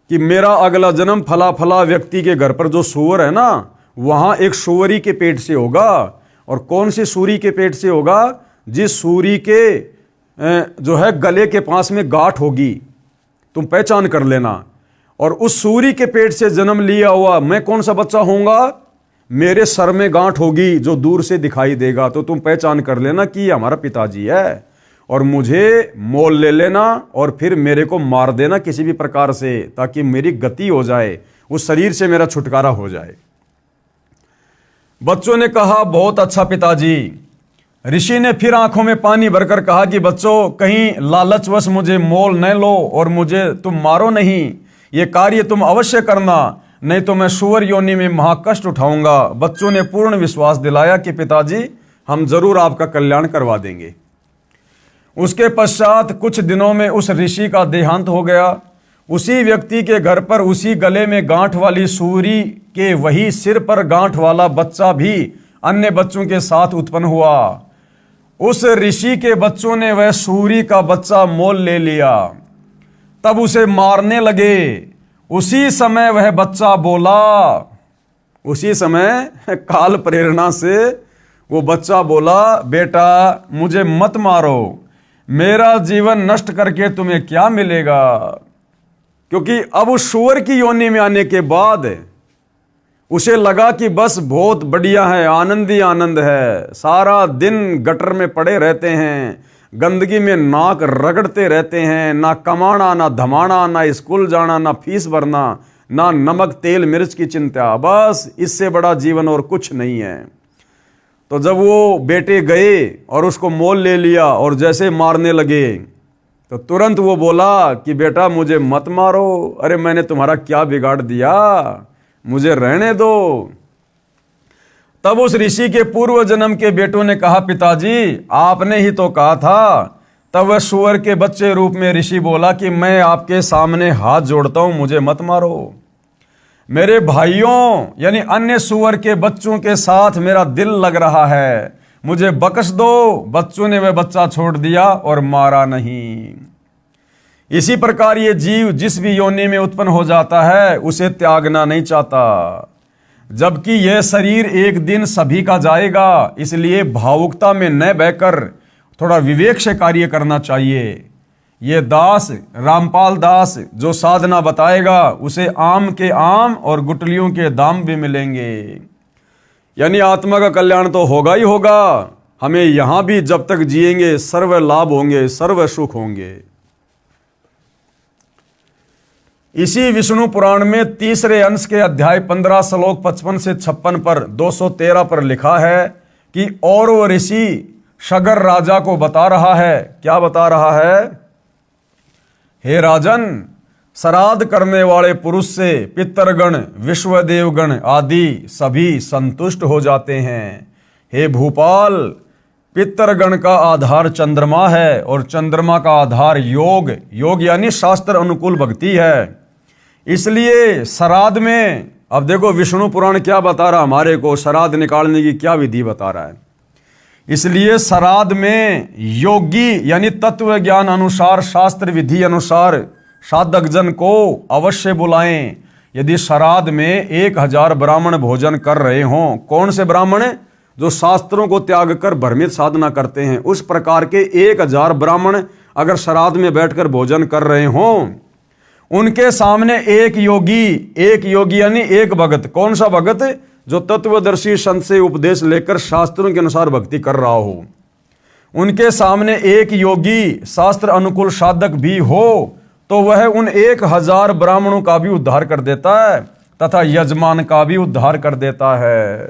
कि मेरा अगला जन्म फला फला व्यक्ति के घर पर जो सूअर है ना, वहां एक सूअरी के पेट से होगा। और कौन सी सूरी के पेट से होगा? जिस सूरी के जो है गले के पास में गांठ होगी, तुम पहचान कर लेना। और उस सूरी के पेट से जन्म लिया हुआ मैं कौन सा बच्चा होऊंगा? मेरे सर में गांठ होगी जो दूर से दिखाई देगा, तो तुम पहचान कर लेना कि ये हमारा पिताजी है। और मुझे मोल ले लेना और फिर मेरे को मार देना किसी भी प्रकार से, ताकि मेरी गति हो जाए, उस शरीर से मेरा छुटकारा हो जाए। बच्चों ने कहा, बहुत अच्छा पिताजी। ऋषि ने फिर आंखों में पानी भरकर कहा कि बच्चों, कहीं लालचवश मुझे मोल न लो और मुझे तुम मारो नहीं। ये कार्य तुम अवश्य करना, नहीं तो मैं सुअर योनि में महाकष्ट उठाऊंगा। बच्चों ने पूर्ण विश्वास दिलाया कि पिताजी, हम जरूर आपका कल्याण करवा देंगे। उसके पश्चात कुछ दिनों में उस ऋषि का देहांत हो गया। उसी व्यक्ति के घर पर उसी गले में गांठ वाली सूरी के वही सिर पर गांठ वाला बच्चा भी अन्य बच्चों के साथ उत्पन्न हुआ। उस ऋषि के बच्चों ने वह सूरी का बच्चा मोल ले लिया, तब उसे मारने लगे। उसी समय वह बच्चा बोला, उसी समय काल प्रेरणा से वो बच्चा बोला, बेटा मुझे मत मारो, मेरा जीवन नष्ट करके तुम्हें क्या मिलेगा। क्योंकि अब उस सूअर की योनि में आने के बाद उसे लगा कि बस बहुत बढ़िया है, आनंद ही आनंद है। सारा दिन गटर में पड़े रहते हैं, गंदगी में नाक रगड़ते रहते हैं, ना कमाना ना धमाना, ना स्कूल जाना, ना फीस भरना, ना नमक तेल मिर्च की चिंता, बस इससे बड़ा जीवन और कुछ नहीं है। तो जब वो बेटे गए और उसको मोल ले लिया और जैसे मारने लगे तो तुरंत वो बोला कि बेटा मुझे मत मारो, अरे मैंने तुम्हारा क्या बिगाड़ दिया, मुझे रहने दो। तब उस ऋषि के पूर्व जन्म के बेटों ने कहा, पिताजी आपने ही तो कहा था। तब वह सूअर के बच्चे रूप में ऋषि बोला कि मैं आपके सामने हाथ जोड़ता हूं, मुझे मत मारो। मेरे भाइयों यानी अन्य सूअर के बच्चों के साथ मेरा दिल लग रहा है, मुझे बख्श दो। बच्चों ने वह बच्चा छोड़ दिया और मारा नहीं। इसी प्रकार ये जीव जिस भी योनि में उत्पन्न हो जाता है उसे त्यागना नहीं चाहता, जबकि यह शरीर एक दिन सभी का जाएगा। इसलिए भावुकता में न बहकर थोड़ा विवेक से कार्य करना चाहिए। ये दास रामपाल दास जो साधना बताएगा उसे आम के आम और गुटलियों के दाम भी मिलेंगे। यानी आत्मा का कल्याण तो होगा ही होगा। हमें यहां भी जब तक जिएंगे सर्व लाभ होंगे, सर्व सुख होंगे। इसी विष्णु पुराण में तीसरे अंश के अध्याय 15 श्लोक 55 से 56 पर 213 पर लिखा है कि और वो ऋषि शगर राजा को बता रहा है। क्या बता रहा है? हे राजन, श्राद्ध करने वाले पुरुष से पितरगण विश्वदेवगण आदि सभी संतुष्ट हो जाते हैं। हे भूपाल, पितरगण का आधार चंद्रमा है और चंद्रमा का आधार योग, योग यानी शास्त्र अनुकूल भक्ति है। इसलिए श्राद्ध में, अब देखो विष्णु पुराण क्या बता रहा हमारे को, श्राद्ध निकालने की क्या विधि बता रहा है। इसलिए श्राद्ध में योगी यानी तत्व ज्ञान अनुसार शास्त्र विधि अनुसार साधक जन को अवश्य बुलाएं। यदि श्राद्ध में 1000 ब्राह्मण भोजन कर रहे हों, कौन से ब्राह्मण? जो शास्त्रों को त्याग कर भ्रमित साधना करते हैं, उस प्रकार के 1000 ब्राह्मण अगर श्राद्ध में बैठकर भोजन कर रहे हों, उनके सामने एक योगी यानी एक भगत। कौन सा भगत? जो तत्वदर्शी संत से उपदेश लेकर शास्त्रों के अनुसार भक्ति कर रहा हो। उनके सामने एक योगी शास्त्र अनुकूल साधक भी हो तो वह उन 1000 ब्राह्मणों का भी उद्धार कर देता है तथा यजमान का भी उद्धार कर देता है।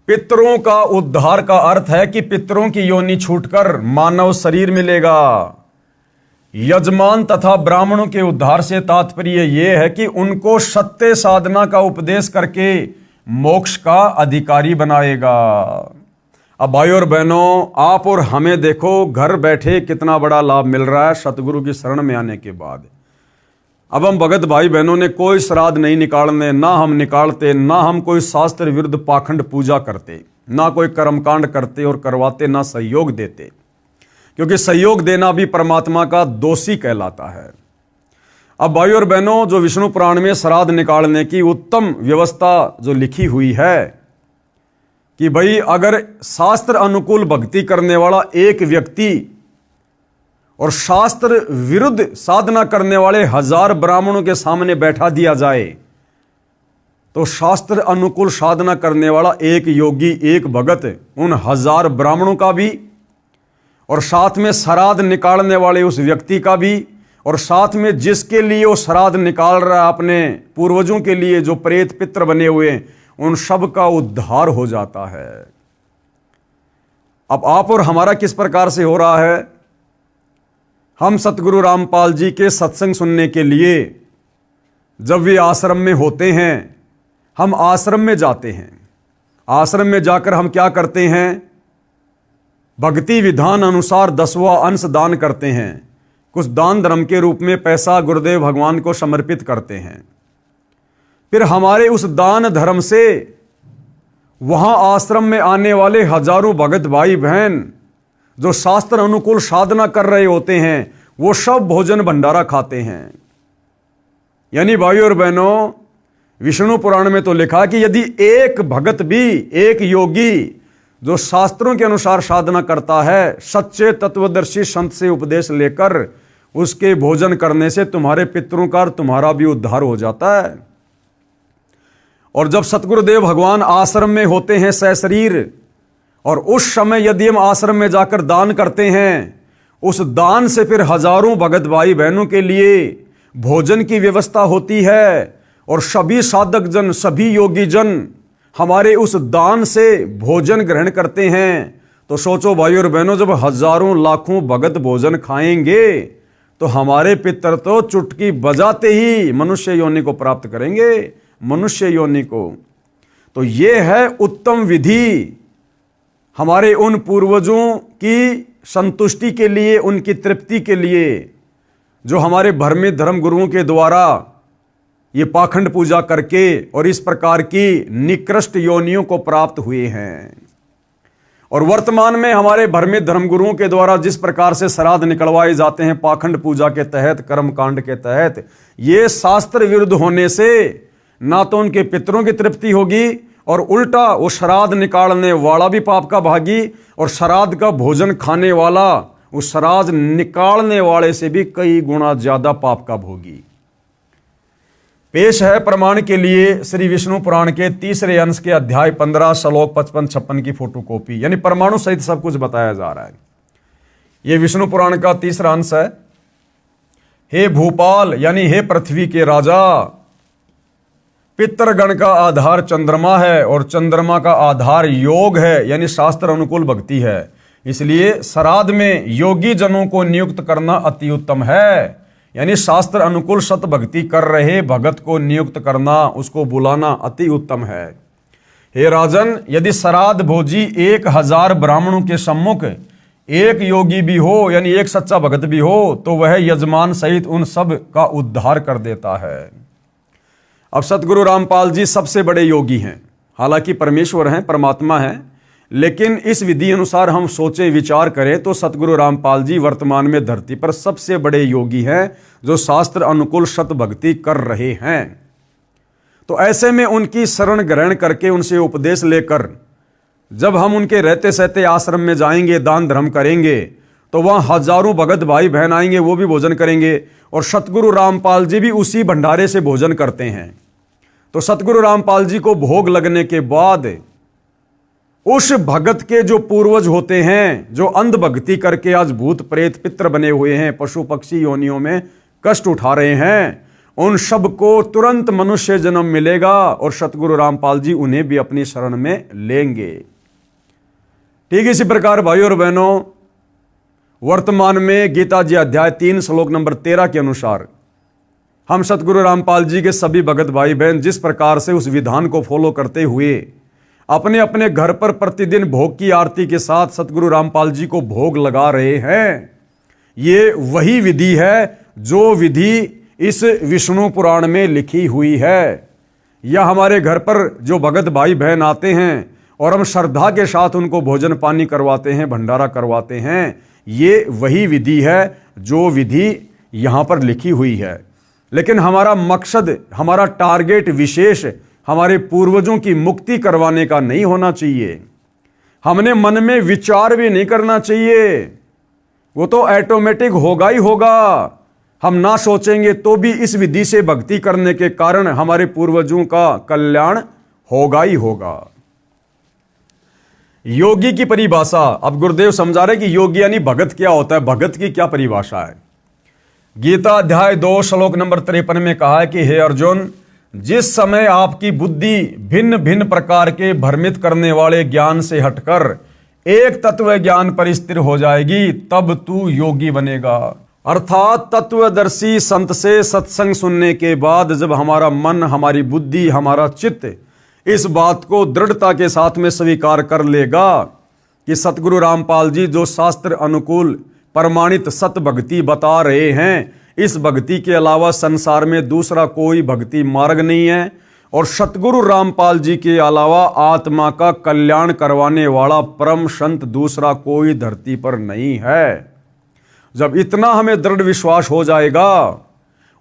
पितरों का उद्धार का अर्थ है कि पितरों की योनि छूटकर मानव शरीर मिलेगा। यजमान तथा ब्राह्मणों के उद्धार से तात्पर्य यह है कि उनको सत्य साधना का उपदेश करके मोक्ष का अधिकारी बनाएगा। अब भाई और बहनों, आप और हमें देखो घर बैठे कितना बड़ा लाभ मिल रहा है सतगुरु की शरण में आने के बाद। अब हम भगत भाई बहनों ने कोई श्राद्ध नहीं निकालने, ना हम निकालते, ना हम कोई शास्त्र विरुद्ध पाखंड पूजा करते, ना कोई कर्मकांड करते और करवाते, ना सहयोग देते, क्योंकि सहयोग देना भी परमात्मा का दोषी कहलाता है। अब भाई और बहनों, जो विष्णु पुराण में श्राद्ध निकालने की उत्तम व्यवस्था जो लिखी हुई है कि भाई अगर शास्त्र अनुकूल भक्ति करने वाला एक व्यक्ति और शास्त्र विरुद्ध साधना करने वाले 1000 ब्राह्मणों के सामने बैठा दिया जाए तो शास्त्र अनुकूल साधना करने वाला एक योगी, एक भगत उन 1000 ब्राह्मणों का भी और साथ में श्राद्ध निकालने वाले उस व्यक्ति का भी, और साथ में जिसके लिए वो श्राद्ध निकाल रहा है अपने पूर्वजों के लिए जो प्रेत पित्र बने हुए हैं, उन सब का उद्धार हो जाता है। अब आप और हमारा किस प्रकार से हो रहा है? हम सतगुरु रामपाल जी के सत्संग सुनने के लिए जब वे आश्रम में होते हैं, हम आश्रम में जाते हैं। आश्रम में जाकर हम क्या करते हैं? भक्ति विधान अनुसार 10वां अंश दान करते हैं। कुछ दान धर्म के रूप में पैसा गुरुदेव भगवान को समर्पित करते हैं। फिर हमारे उस दान धर्म से वहां आश्रम में आने वाले हजारों भगत भाई बहन जो शास्त्र अनुकूल साधना कर रहे होते हैं, वो सब भोजन भंडारा खाते हैं। यानी भाइयों और बहनों, विष्णु पुराण में तो लिखा कि यदि एक भगत भी, एक योगी जो शास्त्रों के अनुसार साधना करता है, सच्चे तत्वदर्शी संत से उपदेश लेकर उसके भोजन करने से तुम्हारे पितरों का और तुम्हारा भी उद्धार हो जाता है। और जब सतगुरुदेव भगवान आश्रम में होते हैं सशरीर, और उस समय यदि हम आश्रम में जाकर दान करते हैं, उस दान से फिर हजारों भगत भाई बहनों के लिए भोजन की व्यवस्था होती है। और सभी साधक जन, सभी योगी जन हमारे उस दान से भोजन ग्रहण करते हैं। तो सोचो भाई और बहनों, जब हजारों लाखों भगत भोजन खाएंगे तो हमारे पितर तो चुटकी बजाते ही मनुष्य योनि को प्राप्त करेंगे, मनुष्य योनि को। तो ये है उत्तम विधि हमारे उन पूर्वजों की संतुष्टि के लिए, उनकी तृप्ति के लिए, जो हमारे भ्रमित धर्म गुरुओं के द्वारा ये पाखंड पूजा करके और इस प्रकार की निकृष्ट योनियों को प्राप्त हुए हैं। और वर्तमान में हमारे भ्रमित धर्मगुरुओं के द्वारा जिस प्रकार से श्राद्ध निकलवाए जाते हैं पाखंड पूजा के तहत, कर्म कांड के तहत, ये शास्त्र विरुद्ध होने से ना तो उनके पितरों की तृप्ति होगी और उल्टा वो श्राद्ध निकालने वाला भी पाप का भागी, और श्राद्ध का भोजन खाने वाला उस श्राद्ध निकालने वाले से भी कई गुना ज्यादा पाप का भोगी। पेश है प्रमाण के लिए श्री विष्णु पुराण के 3रे अंश के अध्याय 15 श्लोक 55-56 की फोटोकॉपी, यानी परमाणु सहित सब कुछ बताया जा रहा है। यह विष्णु पुराण का 3रा अंश है। हे भूपाल, यानी हे पृथ्वी के राजा, पितृगण का आधार चंद्रमा है और चंद्रमा का आधार योग है, यानी शास्त्र अनुकूल भक्ति है। इसलिए श्राद्ध में योगी जनों को नियुक्त करना अति उत्तम है, यानी शास्त्र अनुकूल सत भक्ति कर रहे भगत को नियुक्त करना, उसको बुलाना अति उत्तम है। हे राजन, यदि श्राद्ध भोजी 1000 ब्राह्मणों के सम्मुख एक योगी भी हो, यानी एक सच्चा भगत भी हो, तो वह यजमान सहित उन सब का उद्धार कर देता है। अब सतगुरु रामपाल जी सबसे बड़े योगी हैं, हालांकि परमेश्वर हैं, परमात्मा हैं, लेकिन इस विधि अनुसार हम सोचे विचार करें तो सतगुरु रामपाल जी वर्तमान में धरती पर सबसे बड़े योगी हैं जो शास्त्र अनुकूल सत भक्ति कर रहे हैं। तो ऐसे में उनकी शरण ग्रहण करके उनसे उपदेश लेकर जब हम उनके रहते सहते आश्रम में जाएंगे, दान धर्म करेंगे, तो वहाँ हजारों भगत भाई बहन आएंगे, वो भी भोजन करेंगे। और सतगुरु रामपाल जी भी उसी भंडारे से भोजन करते हैं। तो सतगुरु रामपाल जी को भोग लगने के बाद उस भगत के जो पूर्वज होते हैं, जो अंध भक्ति करके आज भूत प्रेत पित्र बने हुए हैं, पशु पक्षी योनियों में कष्ट उठा रहे हैं, उन सब को तुरंत मनुष्य जन्म मिलेगा और सतगुरु रामपाल जी उन्हें भी अपनी शरण में लेंगे। ठीक इसी प्रकार भाइयों और बहनों, वर्तमान में गीता जी अध्याय 3 श्लोक नंबर 13 के अनुसार हम सतगुरु रामपाल जी के सभी भगत भाई बहन जिस प्रकार से उस विधान को फॉलो करते हुए अपने अपने घर पर प्रतिदिन भोग की आरती के साथ सतगुरु रामपाल जी को भोग लगा रहे हैं, ये वही विधि है जो विधि इस विष्णु पुराण में लिखी हुई है। या हमारे घर पर जो भगत भाई बहन आते हैं और हम श्रद्धा के साथ उनको भोजन पानी करवाते हैं, भंडारा करवाते हैं, ये वही विधि है जो विधि यहाँ पर लिखी हुई है। लेकिन हमारा मकसद, हमारा टारगेट विशेष हमारे पूर्वजों की मुक्ति करवाने का नहीं होना चाहिए। हमने मन में विचार भी नहीं करना चाहिए, वो तो ऑटोमेटिक होगा ही होगा। हम ना सोचेंगे तो भी इस विधि से भक्ति करने के कारण हमारे पूर्वजों का कल्याण होगा ही होगा। योगी की परिभाषा, अब गुरुदेव समझा रहे कि योगी यानी भगत क्या होता है, भगत की क्या परिभाषा है। गीता अध्याय 2 श्लोक नंबर 53 में कहा है कि हे अर्जुन, जिस समय आपकी बुद्धि भिन्न भिन्न प्रकार के भ्रमित करने वाले ज्ञान से हटकर एक तत्व ज्ञान पर स्थिर हो जाएगी, तब तू योगी बनेगा। अर्थात तत्वदर्शी संत से सत्संग सुनने के बाद जब हमारा मन, हमारी बुद्धि, हमारा चित्त इस बात को दृढ़ता के साथ में स्वीकार कर लेगा कि सतगुरु रामपाल जी जो शास्त्र अनुकूल प्रमाणित सत भक्ति बता रहे हैं, इस भक्ति के अलावा संसार में दूसरा कोई भक्ति मार्ग नहीं है, और सतगुरु रामपाल जी के अलावा आत्मा का कल्याण करवाने वाला परम संत दूसरा कोई धरती पर नहीं है। जब इतना हमें दृढ़ विश्वास हो जाएगा,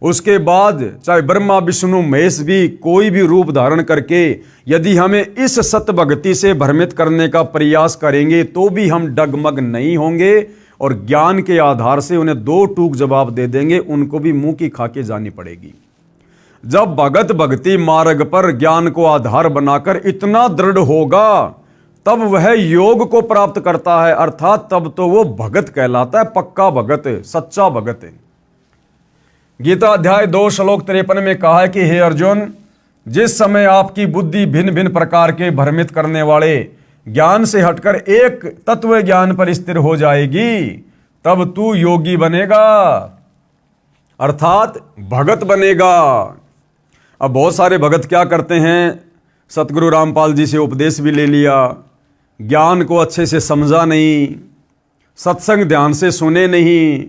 उसके बाद चाहे ब्रह्मा विष्णु महेश भी कोई भी रूप धारण करके यदि हमें इस सत भक्ति से भ्रमित करने का प्रयास करेंगे तो भी हम डगमग नहीं होंगे, और ज्ञान के आधार से उन्हें दो टूक जवाब दे देंगे, उनको भी मुंह की खाके जानी पड़ेगी। जब भगत भक्ति मार्ग पर ज्ञान को आधार बनाकर इतना दृढ़ होगा, तब वह योग को प्राप्त करता है, अर्थात तब तो वो भगत कहलाता है, पक्का भगत, सच्चा भगत। गीता अध्याय 2 श्लोक 53 में कहा है कि हे अर्जुन, जिस समय आपकी बुद्धि भिन्न भिन्न प्रकार के भ्रमित करने वाले ज्ञान से हटकर एक तत्व ज्ञान पर स्थिर हो जाएगी, तब तू योगी बनेगा, अर्थात भगत बनेगा। अब बहुत सारे भगत क्या करते हैं, सतगुरु रामपाल जी से उपदेश भी ले लिया, ज्ञान को अच्छे से समझा नहीं, सत्संग ध्यान से सुने नहीं,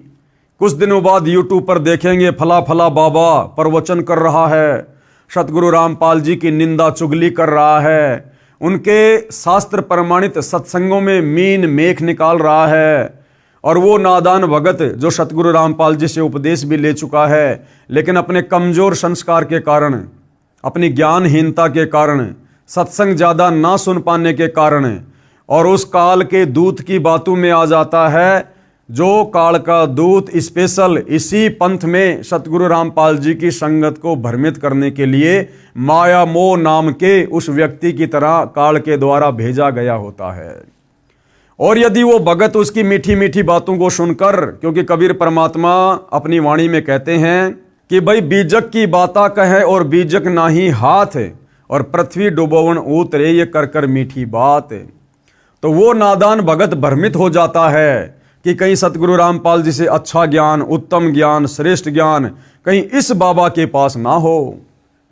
कुछ दिनों बाद यूट्यूब पर देखेंगे फला फला बाबा प्रवचन कर रहा है, सतगुरु रामपाल जी की निंदा चुगली कर रहा है, उनके शास्त्र प्रमाणित सत्संगों में मीन मेख निकाल रहा है, और वो नादान भगत जो सतगुरु रामपाल जी से उपदेश भी ले चुका है, लेकिन अपने कमजोर संस्कार के कारण, अपनी ज्ञानहीनता के कारण, सत्संग ज़्यादा ना सुन पाने के कारण, और उस काल के दूत की बातों में आ जाता है, जो काल का दूत स्पेशल इसी पंथ में सतगुरु रामपाल जी की संगत को भ्रमित करने के लिए माया मोह नाम के उस व्यक्ति की तरह काल के द्वारा भेजा गया होता है। और यदि वो भगत उसकी मीठी मीठी बातों को सुनकर, क्योंकि कबीर परमात्मा अपनी वाणी में कहते हैं कि भाई बीजक की बाता कहे और बीजक नाही हाथ, और पृथ्वी डुबोवन उतरे ये कर कर मीठी बात। तो वो नादान भगत भ्रमित हो जाता है कि कहीं सतगुरु रामपाल जी से अच्छा ज्ञान, उत्तम ज्ञान, श्रेष्ठ ज्ञान कहीं इस बाबा के पास ना हो।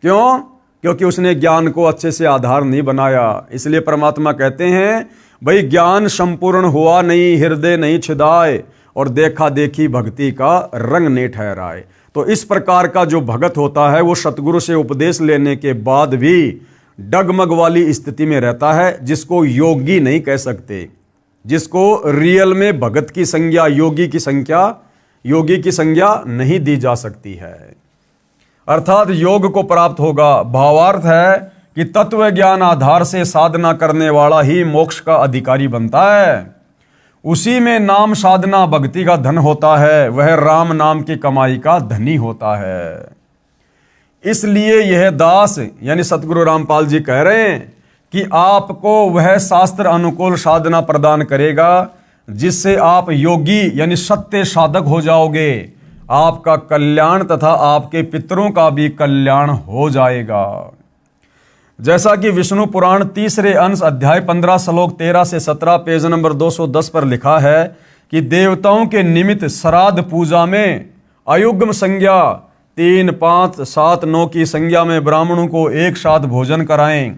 क्यों? क्योंकि उसने ज्ञान को अच्छे से आधार नहीं बनाया। इसलिए परमात्मा कहते हैं भाई ज्ञान संपूर्ण हुआ नहीं, हृदय नहीं छिदाए, और देखा देखी भक्ति का रंग नहीं ठहराए। तो इस प्रकार का जो भगत होता है वो सतगुरु से उपदेश लेने के बाद भी डगमग वाली स्थिति में रहता है, जिसको योगी नहीं कह सकते, जिसको रियल में भगत की संज्ञा, योगी की संज्ञा नहीं दी जा सकती है। अर्थात योग को प्राप्त होगा। भावार्थ है कि तत्व ज्ञान आधार से साधना करने वाला ही मोक्ष का अधिकारी बनता है। उसी में नाम साधना भक्ति का धन होता है, वह राम नाम की कमाई का धनी होता है। इसलिए यह दास यानी सतगुरु रामपाल जी कह रहे हैं कि आपको वह शास्त्र अनुकूल साधना प्रदान करेगा जिससे आप योगी यानी सत्य साधक हो जाओगे। आपका कल्याण तथा आपके पितरों का भी कल्याण हो जाएगा। जैसा कि विष्णु पुराण तीसरे अंश अध्याय 15 श्लोक 13 से 17 पेज नंबर 210 पर लिखा है कि देवताओं के निमित्त श्राद्ध पूजा में अयुग्म संज्ञा 3, 5, 7, 9 की संज्ञा में ब्राह्मणों को एक साथ भोजन कराएं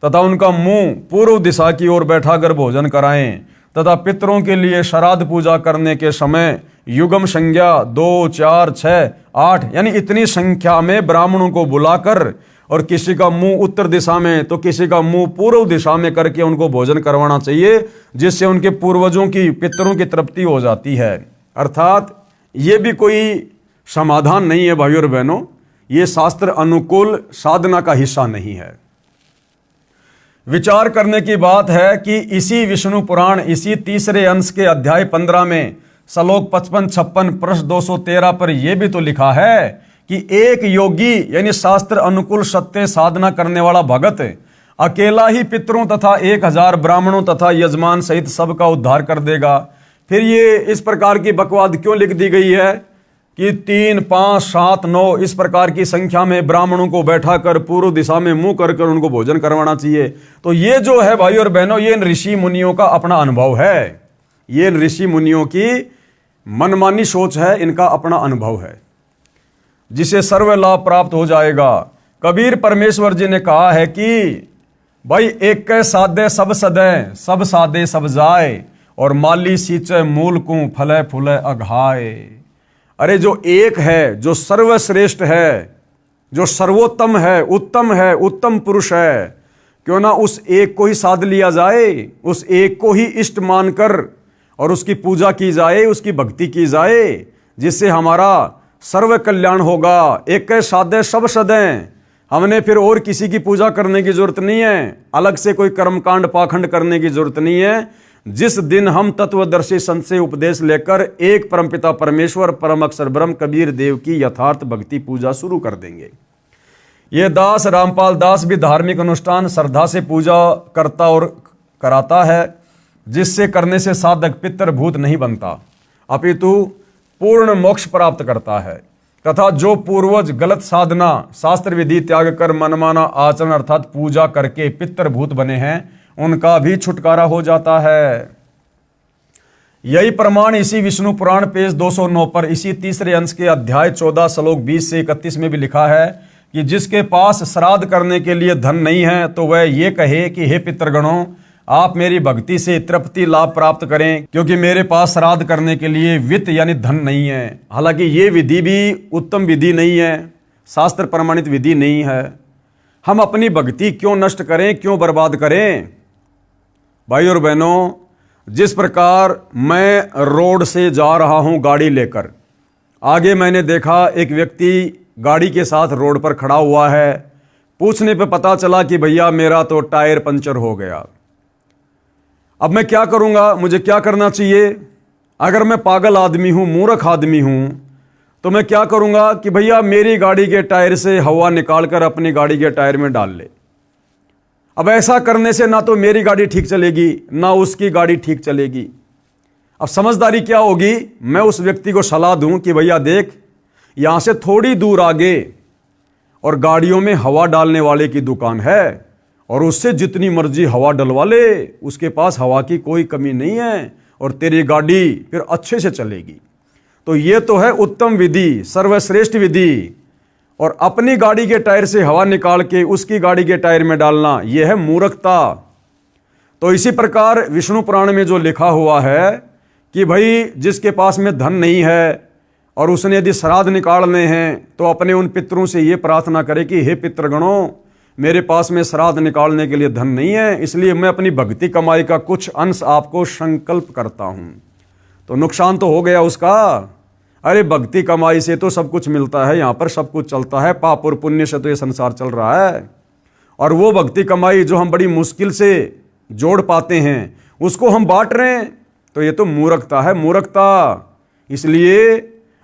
तथा उनका मुंह पूर्व दिशा की ओर बैठाकर भोजन कराएं तथा पितरों के लिए श्राद्ध पूजा करने के समय युगम संज्ञा 2, 4, 6, 8 यानी इतनी संख्या में ब्राह्मणों को बुलाकर और किसी का मुंह उत्तर दिशा में तो किसी का मुंह पूर्व दिशा में करके उनको भोजन करवाना चाहिए, जिससे उनके पूर्वजों की पितरों की तृप्ति हो जाती है। अर्थात ये भी कोई समाधान नहीं है भाइयों और बहनों, ये शास्त्र अनुकूल साधना का हिस्सा नहीं है। विचार करने की बात है कि इसी विष्णु पुराण इसी तीसरे अंश के अध्याय 15 में श्लोक 55-56 पृष्ठ 213 पर यह भी तो लिखा है कि एक योगी यानी शास्त्र अनुकूल सत्य साधना करने वाला भगत अकेला ही पितरों तथा 1000 ब्राह्मणों तथा यजमान सहित सबका उद्धार कर देगा। फिर ये इस प्रकार की बकवाद क्यों लिख दी गई है कि 3, 5, 7, 9 इस प्रकार की संख्या में ब्राह्मणों को बैठा कर पूर्व दिशा में मुंह कर उनको भोजन करवाना चाहिए। तो ये जो है भाई और बहनों, ये इन ऋषि मुनियों का अपना अनुभव है। ये इन ऋषि मुनियों की मनमानी सोच है, इनका अपना अनुभव है, जिसे सर्व लाभ प्राप्त हो जाएगा। कबीर परमेश्वर जी ने कहा है कि भाई एक कै साधे सब सदै, सब साधे सब जाए, और माली सींचे मूल को फले फूले अघाए। अरे जो एक है, जो सर्वश्रेष्ठ है, जो सर्वोत्तम है, उत्तम पुरुष है, क्यों ना उस एक को ही साध लिया जाए, उस एक को ही इष्ट मानकर और उसकी पूजा की जाए, उसकी भक्ति की जाए, जिससे हमारा सर्व कल्याण होगा। एक साधे सब सदें, हमने फिर और किसी की पूजा करने की जरूरत नहीं है, अलग से कोई कर्मकांड पाखंड करने की जरूरत नहीं है। जिस दिन हम तत्वदर्शी संत से उपदेश लेकर एक परमपिता परमेश्वर परम अक्षर ब्रह्म कबीर देव की यथार्थ भक्ति पूजा शुरू कर देंगे। ये दास रामपाल दास भी धार्मिक अनुष्ठान श्रद्धा से पूजा करता और कराता है, जिससे करने से साधक पितर भूत नहीं बनता, अपितु पूर्ण मोक्ष प्राप्त करता है। तथा जो पूर्वज गलत साधना शास्त्र विधि त्याग कर मनमाना आचरण अर्थात पूजा करके पितर भूत बने हैं, उनका भी छुटकारा हो जाता है। यही प्रमाण इसी विष्णु पुराण पेज 209 पर इसी तीसरे अंश के अध्याय 14 श्लोक 20 से 31 में भी लिखा है कि जिसके पास श्राद्ध करने के लिए धन नहीं है, तो वह ये कहे कि हे पितृगणों, आप मेरी भक्ति से तृप्ति लाभ प्राप्त करें, क्योंकि मेरे पास श्राद्ध करने के लिए वित्त यानी धन नहीं है। हालांकि ये विधि भी उत्तम विधि नहीं है, शास्त्र प्रमाणित विधि नहीं है। हम अपनी भक्ति क्यों नष्ट करें, क्यों बर्बाद करें? भाई और बहनों, जिस प्रकार मैं रोड से जा रहा हूं गाड़ी लेकर, आगे मैंने देखा एक व्यक्ति गाड़ी के साथ रोड पर खड़ा हुआ है। पूछने पे पता चला कि भैया मेरा तो टायर पंचर हो गया। अब मैं क्या करूंगा, मुझे क्या करना चाहिए? अगर मैं पागल आदमी हूं, मूर्ख आदमी हूं, तो मैं क्या करूंगा कि भैया मेरी गाड़ी के टायर से हवा निकालकर अपनी गाड़ी के टायर में डाल ले। अब ऐसा करने से ना तो मेरी गाड़ी ठीक चलेगी, ना उसकी गाड़ी ठीक चलेगी। अब समझदारी क्या होगी? मैं उस व्यक्ति को सलाह दूं कि भैया देख, यहां से थोड़ी दूर आगे और गाड़ियों में हवा डालने वाले की दुकान है, और उससे जितनी मर्जी हवा डलवा ले, उसके पास हवा की कोई कमी नहीं है, और तेरी गाड़ी फिर अच्छे से चलेगी। तो ये तो है उत्तम विधि, सर्वश्रेष्ठ विधि। और अपनी गाड़ी के टायर से हवा निकाल के उसकी गाड़ी के टायर में डालना, यह है मूर्खता। तो इसी प्रकार विष्णु पुराण में जो लिखा हुआ है कि भाई जिसके पास में धन नहीं है और उसने यदि श्राद्ध निकालने हैं, तो अपने उन पितरों से ये प्रार्थना करे कि हे पितृगणों, मेरे पास में श्राद्ध निकालने के लिए धन नहीं है, इसलिए मैं अपनी भक्ति कमाई का कुछ अंश आपको संकल्प करता हूं। तो नुकसान तो हो गया उसका। अरे भक्ति कमाई से तो सब कुछ मिलता है, यहां पर सब कुछ चलता है, पाप और पुण्य से तो ये संसार चल रहा है। और वो भक्ति कमाई जो हम बड़ी मुश्किल से जोड़ पाते हैं, उसको हम बांट रहे हैं, तो ये तो मूर्खता है, मूर्खता। इसलिए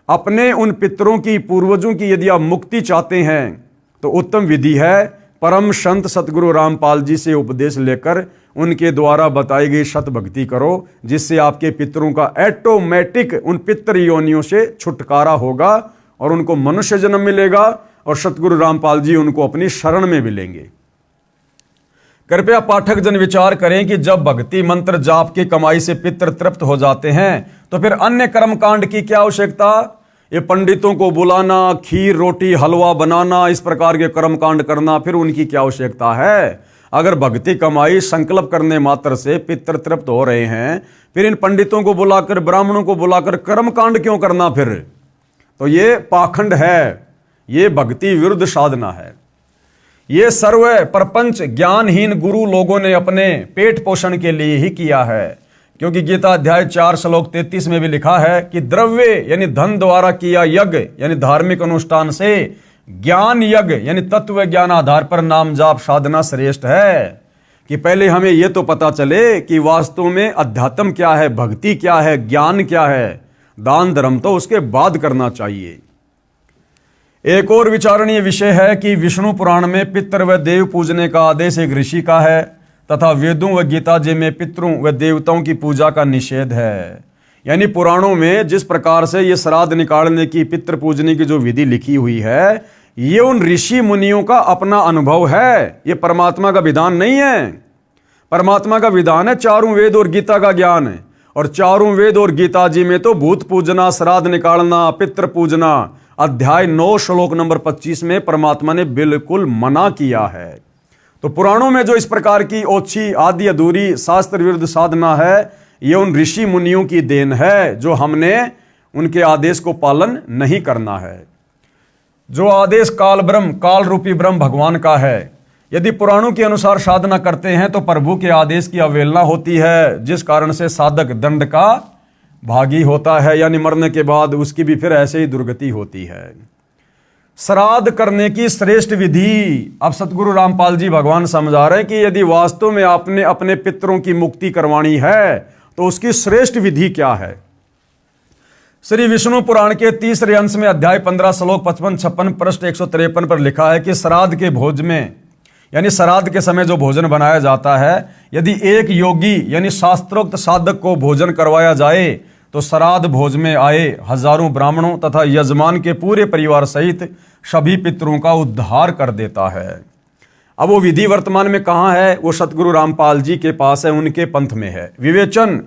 अपने उन पितरों की, पूर्वजों की यदि आप मुक्ति चाहते हैं, तो उत्तम विधि है परम संत सतगुरु रामपाल जी से उपदेश लेकर उनके द्वारा बताई गई सत भक्ति करो, जिससे आपके पितरों का ऑटोमेटिक उन पितृ योनियों से छुटकारा होगा और उनको मनुष्य जन्म मिलेगा, और सतगुरु रामपाल जी उनको अपनी शरण में भी लेंगे। कृपया पाठक जन विचार करें कि जब भक्ति मंत्र जाप की कमाई से पितृ तृप्त हो जाते हैं, तो फिर अन्य कर्मकांड की क्या आवश्यकता? ये पंडितों को बुलाना, खीर रोटी हलवा बनाना, इस प्रकार के कर्मकांड करना, फिर उनकी क्या आवश्यकता है? अगर भक्ति कमाई संकल्प करने मात्र से पितृ तृप्त हो रहे हैं, फिर इन पंडितों को बुलाकर, ब्राह्मणों को बुलाकर कर्मकांड क्यों करना? फिर तो ये पाखंड है, ये भक्ति विरुद्ध साधना है। ये सर्व प्रपंच ज्ञानहीन गुरु लोगों ने अपने पेट पोषण के लिए ही किया है, क्योंकि गीता अध्याय 4 श्लोक 33 में भी लिखा है कि द्रव्य यानी धन द्वारा किया यज्ञ यानी धार्मिक अनुष्ठान से ज्ञान यज्ञ यानी तत्व ज्ञान आधार पर नाम जाप साधना श्रेष्ठ है। कि पहले हमें यह तो पता चले कि वास्तव में अध्यात्म क्या है, भक्ति क्या है, ज्ञान क्या है। दान धर्म तो उसके बाद करना चाहिए। एक और विचारणीय विषय है कि विष्णु पुराण में पितर व देव पूजने का आदेश एक ऋषि का है तथा वेदों व गीता जी में पितरों व देवताओं की पूजा का निषेध है। यानी पुराणों में जिस प्रकार से ये श्राद्ध निकालने की, पितृ पूजने की जो विधि लिखी हुई है, ये उन ऋषि मुनियों का अपना अनुभव है, ये परमात्मा का विधान नहीं है। परमात्मा का विधान है चारों वेद और गीता का ज्ञान है, और चारों वेद और गीता जी में तो भूत पूजना, श्राद्ध निकालना, पितृ पूजना अध्याय 9 श्लोक नंबर 25 में परमात्मा ने बिल्कुल मना किया है। तो पुराणों में जो इस प्रकार की ओछी, आदि अधूरी, शास्त्र विरुद्ध साधना है, ये उन ऋषि मुनियों की देन है, जो हमने उनके आदेश को पालन नहीं करना है। जो आदेश काल ब्रह्म, काल रूपी ब्रह्म भगवान का है, यदि पुराणों के अनुसार साधना करते हैं तो प्रभु के आदेश की अवहेलना होती है, जिस कारण से साधक दंड का भागी होता है, यानी मरने के बाद उसकी भी फिर ऐसे ही दुर्गति होती है। श्राद्ध करने की श्रेष्ठ विधि अब सतगुरु रामपाल जी भगवान समझा रहे हैं कि यदि वास्तव में आपने अपने पितरों की मुक्ति करवानी है तो उसकी श्रेष्ठ विधि क्या है। श्री विष्णु पुराण के 3रे अंश में अध्याय 15 श्लोक 55-56 पृष्ठ 153 पर लिखा है कि श्राद्ध के भोज में, यानी श्राद्ध के समय जो भोजन बनाया जाता है, यदि एक योगी यानी शास्त्रोक्त साधक को भोजन करवाया जाए तो श्राद्ध भोज में आए हजारों ब्राह्मणों तथा यजमान के पूरे परिवार सहित सभी पितरों का उद्धार कर देता है। अब वो विधि वर्तमान में कहाँ है? वो सतगुरु रामपाल जी के पास है, उनके पंथ में है। विवेचन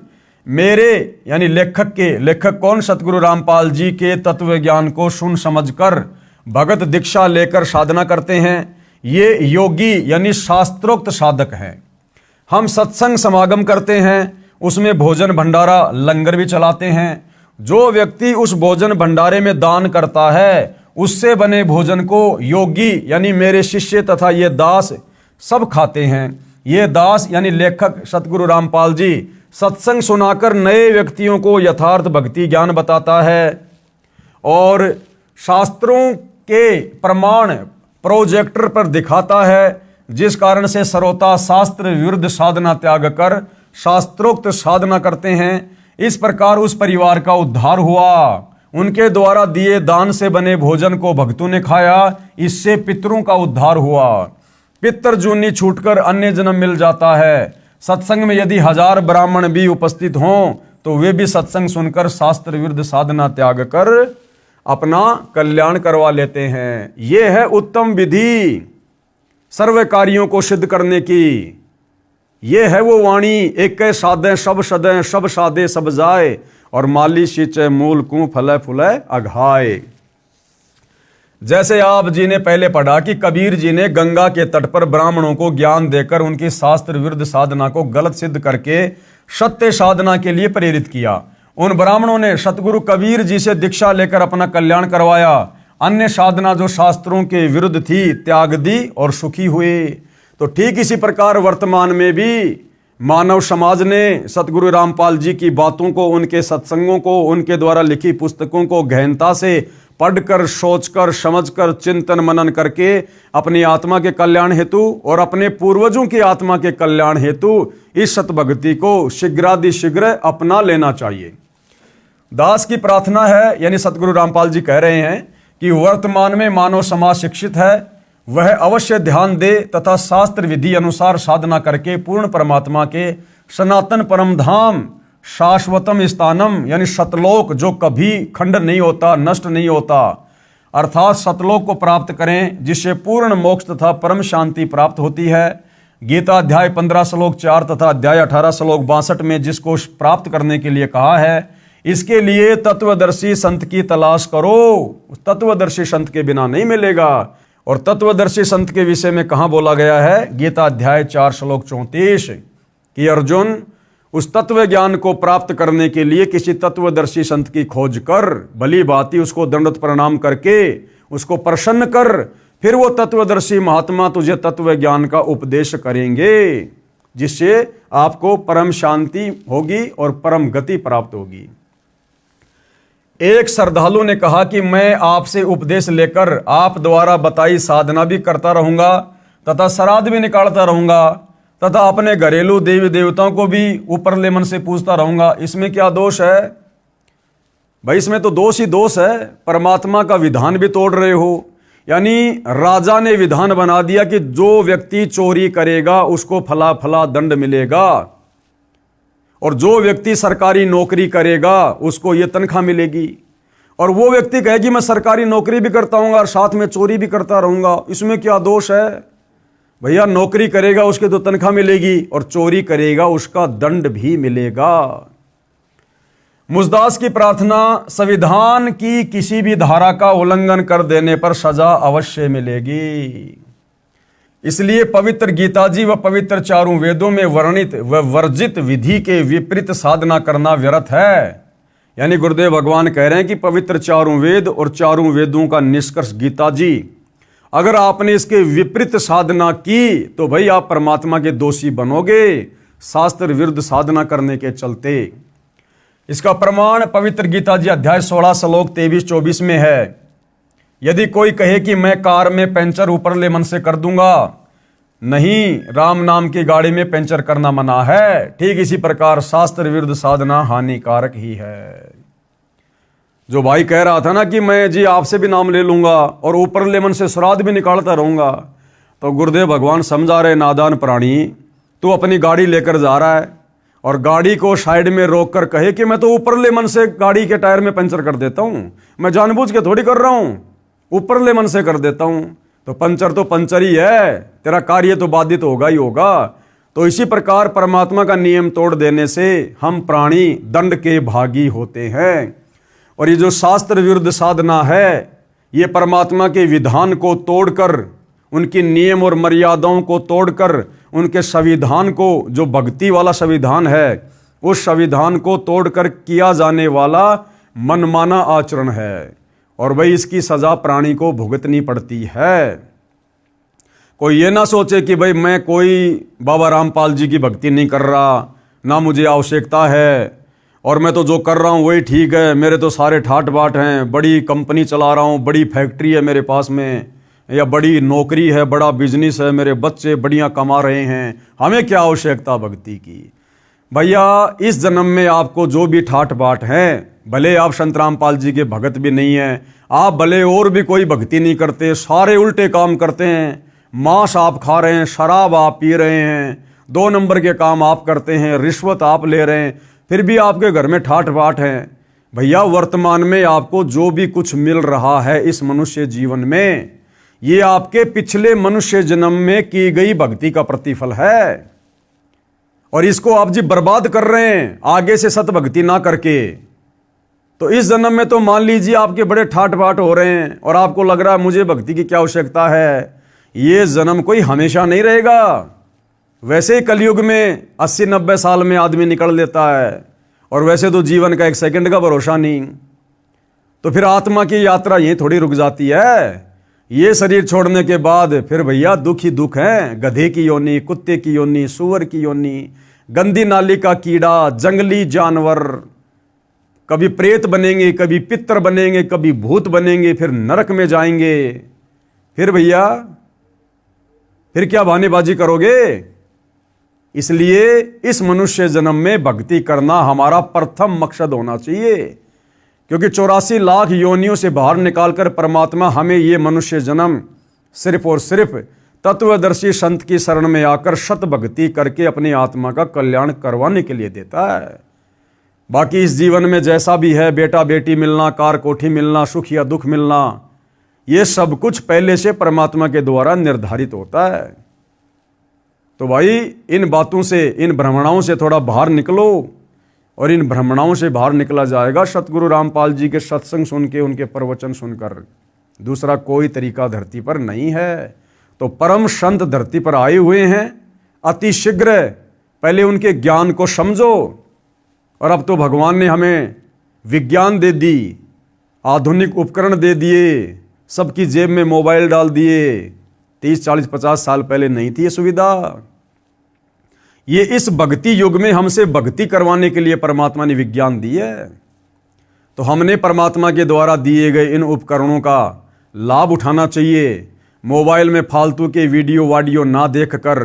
मेरे यानी लेखक कौन? सतगुरु रामपाल जी के तत्व ज्ञान को सुन समझकर भगत दीक्षा लेकर साधना करते हैं। ये योगी यानी शास्त्रोक्त साधक हैं। हम सत्संग समागम करते हैं, उसमें भोजन भंडारा लंगर भी चलाते हैं। जो व्यक्ति उस भोजन भंडारे में दान करता है, उससे बने भोजन को योगी यानी मेरे शिष्य तथा ये दास सब खाते हैं। ये दास यानी लेखक सतगुरु रामपाल जी सत्संग सुनाकर नए व्यक्तियों को यथार्थ भक्ति ज्ञान बताता है और शास्त्रों के प्रमाण प्रोजेक्टर पर दिखाता है, जिस कारण से श्रोता शास्त्र विरुद्ध साधना त्याग कर शास्त्रोक्त साधना करते हैं। इस प्रकार उस परिवार का उद्धार हुआ। उनके द्वारा दिए दान से बने भोजन को भक्तों ने खाया, इससे पितरों का उद्धार हुआ। पितर जूनी छूटकर अन्य जन्म मिल जाता है। सत्संग में यदि 1000 ब्राह्मण भी उपस्थित हों तो वे भी सत्संग सुनकर शास्त्र विरुद्ध साधना त्याग कर अपना कल्याण करवा लेते हैं। ये है उत्तम विधि सर्व कार्यों को सिद्ध करने की। ये है वो वाणी, एक साधे सब सदें, सब साधे सब जाए, और माली सींचे मूल कूं फले फुले अघाए। जैसे आप जी ने पहले पढ़ा कि कबीर जी ने गंगा के तट पर ब्राह्मणों को ज्ञान देकर उनकी शास्त्र विरुद्ध साधना को गलत सिद्ध करके सत्य साधना के लिए प्रेरित किया। उन ब्राह्मणों ने सतगुरु कबीर जी से दीक्षा लेकर अपना कल्याण करवाया। अन्य साधना जो शास्त्रों के विरुद्ध थी त्याग दी और सुखी हुए। तो ठीक इसी प्रकार वर्तमान में भी मानव समाज ने सतगुरु रामपाल जी की बातों को, उनके सत्संगों को, उनके द्वारा लिखी पुस्तकों को गहनता से पढ़कर, सोचकर, समझकर, चिंतन मनन करके अपनी आत्मा के कल्याण हेतु और अपने पूर्वजों की आत्मा के कल्याण हेतु इस सतभक्ति को शीघ्रातिशीघ्र अपना लेना चाहिए। दास की प्रार्थना है, यानी सतगुरु रामपाल जी कह रहे हैं कि वर्तमान में मानव समाज शिक्षित है, वह अवश्य ध्यान दे तथा शास्त्र विधि अनुसार साधना करके पूर्ण परमात्मा के सनातन परम धाम शाश्वतम स्थानम यानी सतलोक, जो कभी खंड नहीं होता, नष्ट नहीं होता, अर्थात सतलोक को प्राप्त करें, जिससे पूर्ण मोक्ष तथा परम शांति प्राप्त होती है। गीता अध्याय 15 श्लोक 4 तथा अध्याय 18 श्लोक 62 में जिसको प्राप्त करने के लिए कहा है, इसके लिए तत्वदर्शी संत की तलाश करो। तत्वदर्शी संत के बिना नहीं मिलेगा। और तत्वदर्शी संत के विषय में कहाँ बोला गया है? गीता अध्याय 4 श्लोक 34 कि अर्जुन, उस तत्व ज्ञान को प्राप्त करने के लिए किसी तत्वदर्शी संत की खोज कर, भली भांति उसको दंडवत प्रणाम करके उसको प्रसन्न कर, फिर वो तत्वदर्शी महात्मा तुझे तत्व ज्ञान का उपदेश करेंगे, जिससे आपको परम शांति होगी और परम गति प्राप्त होगी। एक श्रद्धालु ने कहा कि मैं आपसे उपदेश लेकर आप द्वारा बताई साधना भी करता रहूंगा तथा श्राद्ध भी निकालता रहूंगा तथा अपने घरेलू देवी देवताओं को भी ऊपरले मन से पूजता रहूंगा, इसमें क्या दोष है? भाई इसमें तो दोष ही दोष है, परमात्मा का विधान भी तोड़ रहे हो। यानी राजा ने विधान बना दिया कि जो व्यक्ति चोरी करेगा उसको फला फला दंड मिलेगा, और जो व्यक्ति सरकारी नौकरी करेगा उसको ये तनख्वाह मिलेगी। और वो व्यक्ति कहे कि मैं सरकारी नौकरी भी करता हूँ और साथ में चोरी भी करता रहूंगा, इसमें क्या दोष है? भैया नौकरी करेगा उसके तो तनख्वाह मिलेगी, और चोरी करेगा उसका दंड भी मिलेगा। मुजदास की प्रार्थना, संविधान की किसी भी धारा का उल्लंघन कर देने पर सजा अवश्य मिलेगी। इसलिए पवित्र गीता जी व पवित्र चारों वेदों में वर्णित व वर्जित विधि के विपरीत साधना करना व्यर्थ है। यानी गुरुदेव भगवान कह रहे हैं कि पवित्र चारों वेद और चारों वेदों का निष्कर्ष गीता जी, अगर आपने इसके विपरीत साधना की तो भाई आप परमात्मा के दोषी बनोगे, शास्त्र विरुद्ध साधना करने के चलते। इसका प्रमाण पवित्र गीता जी अध्याय 16 श्लोक 23-24 में है। यदि कोई कहे कि मैं कार में पंचर ऊपरले मन से कर दूंगा, नहीं, राम नाम की गाड़ी में पंचर करना मना है। ठीक इसी प्रकार शास्त्र विरुद्ध साधना हानिकारक ही है। जो भाई कह रहा था ना कि मैं जी आपसे भी नाम ले लूंगा और ऊपरले मन से श्राद्ध भी निकालता रहूंगा, तो गुरुदेव भगवान समझा रहे, नादान प्राणी, तू अपनी गाड़ी लेकर जा रहा है और गाड़ी को साइड में रोक कर कहे कि मैं तो ऊपरले मन से गाड़ी के टायर में पंचर कर देता हूं, मैं जानबूझ के थोड़ी कर रहा हूं, ऊपरले मन से कर देता हूं, तो पंचर ही है, तेरा कार्य तो बाधित होगा ही होगा। तो इसी प्रकार परमात्मा का नियम तोड़ देने से हम प्राणी दंड के भागी होते हैं। और ये जो शास्त्र विरुद्ध साधना है, ये परमात्मा के विधान को तोड़कर, उनके नियम और मर्यादाओं को तोड़कर, उनके संविधान को, जो भक्ति वाला संविधान है, उस संविधान को तोड़कर किया जाने वाला मनमाना आचरण है। और भाई इसकी सजा प्राणी को भुगतनी पड़ती है। कोई ये ना सोचे कि भाई मैं कोई बाबा रामपाल जी की भक्ति नहीं कर रहा, ना मुझे आवश्यकता है, और मैं तो जो कर रहा हूँ वही ठीक है, मेरे तो सारे ठाट बाट हैं, बड़ी कंपनी चला रहा हूँ, बड़ी फैक्ट्री है मेरे पास में, या बड़ी नौकरी है, बड़ा बिजनेस है, मेरे बच्चे बढ़िया कमा रहे हैं, हमें क्या आवश्यकता भक्ति की। भैया इस जन्म में आपको जो भी ठाट बाट हैं, भले आप संत रामपाल जी के भगत भी नहीं हैं, आप भले और भी कोई भक्ति नहीं करते, सारे उल्टे काम करते हैं, मांस आप खा रहे हैं, शराब आप पी रहे हैं, 2 नंबर के काम आप करते हैं, रिश्वत आप ले रहे हैं, फिर भी आपके घर में ठाट बाट हैं। भैया वर्तमान में आपको जो भी कुछ मिल रहा है इस मनुष्य जीवन में, ये आपके पिछले मनुष्य जन्म में की गई भक्ति का प्रतिफल है, और इसको आप जी बर्बाद कर रहे हैं आगे से सत भक्ति ना करके। तो इस जन्म में तो मान लीजिए आपके बड़े ठाट बाट हो रहे हैं और आपको लग रहा है मुझे भक्ति की क्या आवश्यकता है। ये जन्म कोई हमेशा नहीं रहेगा। वैसे ही कलयुग में 80-90 साल में आदमी निकल लेता है, और वैसे तो जीवन का 1 सेकंड का भरोसा नहीं। तो फिर आत्मा की यात्रा यहीं थोड़ी रुक जाती है। ये शरीर छोड़ने के बाद फिर भैया दुख ही दुख है। गधे की योनि, कुत्ते की योनि, सूअर की योनि, गंदी नाली का कीड़ा, जंगली जानवर, कभी प्रेत बनेंगे, कभी पितर बनेंगे, कभी भूत बनेंगे, फिर नरक में जाएंगे। फिर भैया फिर क्या बहानेबाजी करोगे। इसलिए इस मनुष्य जन्म में भक्ति करना हमारा प्रथम मकसद होना चाहिए, क्योंकि 84 लाख योनियों से बाहर निकालकर परमात्मा हमें ये मनुष्य जन्म सिर्फ और सिर्फ तत्वदर्शी संत की शरण में आकर सत भक्ति करके अपनी आत्मा का कल्याण करवाने के लिए देता है। बाकी इस जीवन में जैसा भी है, बेटा बेटी मिलना, कार कोठी मिलना, सुख या दुख मिलना, ये सब कुछ पहले से परमात्मा के द्वारा निर्धारित होता है। तो भाई इन बातों से, इन भ्रमणाओं से थोड़ा बाहर निकलो, और इन भ्रमणाओं से बाहर निकला जाएगा सतगुरु रामपाल जी के सत्संग सुन के, उनके प्रवचन सुनकर। दूसरा कोई तरीका धरती पर नहीं है। तो परम संत धरती पर आए हुए हैं, अति शीघ्र पहले उनके ज्ञान को समझो। और अब तो भगवान ने हमें विज्ञान दे दी, आधुनिक उपकरण दे दिए, सबकी जेब में मोबाइल डाल दिए। 30, 40, 50 साल पहले नहीं थी ये सुविधा। ये इस भक्ति युग में हमसे भक्ति करवाने के लिए परमात्मा ने विज्ञान दी है। तो हमने परमात्मा के द्वारा दिए गए इन उपकरणों का लाभ उठाना चाहिए। मोबाइल में फालतू के वीडियो वाडियो ना देखकर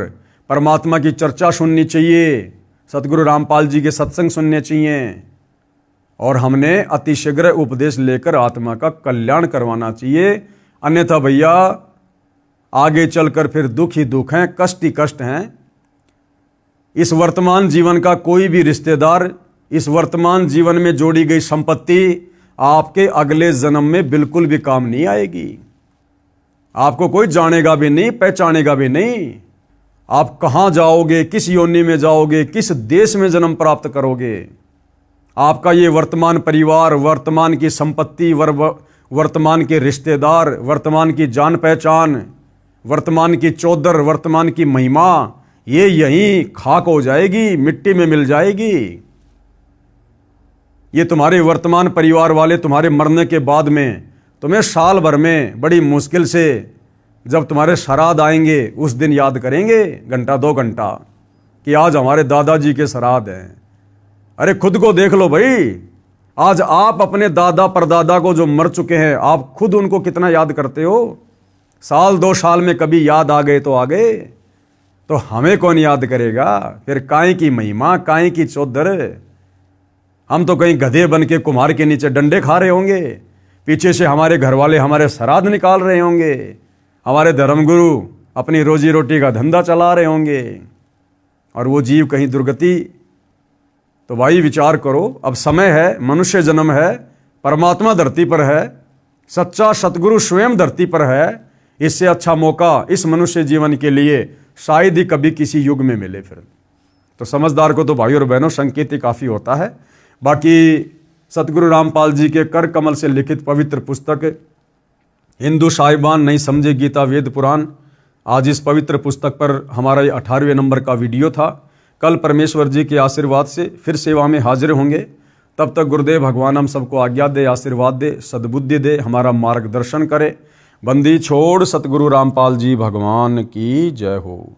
परमात्मा की चर्चा सुननी चाहिए, सतगुरु रामपाल जी के सत्संग सुनने चाहिए। और हमने अतिशीघ्र उपदेश लेकर आत्मा का कल्याण करवाना चाहिए। अन्यथा भैया आगे चलकर फिर दुख ही दुख हैं, कष्ट ही कष्ट हैं। इस वर्तमान जीवन का कोई भी रिश्तेदार, इस वर्तमान जीवन में जोड़ी गई संपत्ति आपके अगले जन्म में बिल्कुल भी काम नहीं आएगी। आपको कोई जानेगा भी नहीं, पहचानेगा भी नहीं। आप कहां जाओगे, किस योनि में जाओगे, किस देश में जन्म प्राप्त करोगे, आपका ये वर्तमान परिवार, वर्तमान की संपत्ति, वर्तमान के रिश्तेदार, वर्तमान की जान पहचान, वर्तमान की चौधर, वर्तमान की महिमा, ये यहीं खाक हो जाएगी, मिट्टी में मिल जाएगी। ये तुम्हारे वर्तमान परिवार वाले तुम्हारे मरने के बाद में तुम्हें साल भर में बड़ी मुश्किल से जब तुम्हारे श्राद्ध आएंगे उस दिन याद करेंगे, घंटा 2 घंटा, कि आज हमारे दादाजी के श्राद्ध हैं। अरे खुद को देख लो भाई, आज आप अपने दादा परदादा को जो मर चुके हैं, आप खुद उनको कितना याद करते हो। साल 2 साल में कभी याद आ गए तो आ गए, तो हमें कौन याद करेगा। फिर काहे की महिमा, काहे की चौधर। हम तो कहीं गधे बन के कुम्हार के नीचे डंडे खा रहे होंगे, पीछे से हमारे घर वाले हमारे श्राद्ध निकाल रहे होंगे, हमारे धर्मगुरु अपनी रोजी रोटी का धंधा चला रहे होंगे, और वो जीव कहीं दुर्गति। तो भाई विचार करो, अब समय है, मनुष्य जन्म है, परमात्मा धरती पर है, सच्चा सतगुरु स्वयं धरती पर है। इससे अच्छा मौका इस मनुष्य जीवन के लिए शायद ही कभी किसी युग में मिले। फिर तो समझदार को तो भाई और बहनों संकेत ही काफ़ी होता है। बाकी सतगुरु रामपाल जी के कर कमल से लिखित पवित्र पुस्तक हिंदू साहिबान नहीं समझे गीता वेद पुराण, आज इस पवित्र पुस्तक पर हमारा ये 18वें नंबर का वीडियो था। कल परमेश्वर जी के आशीर्वाद से फिर सेवा में हाजिर होंगे। तब तक गुरुदेव भगवान हम सबको आज्ञा दे, आशीर्वाद दे, सद्बुद्धि दे, हमारा मार्गदर्शन करे। बंदी छोड़ सतगुरु रामपाल जी भगवान की जय हो।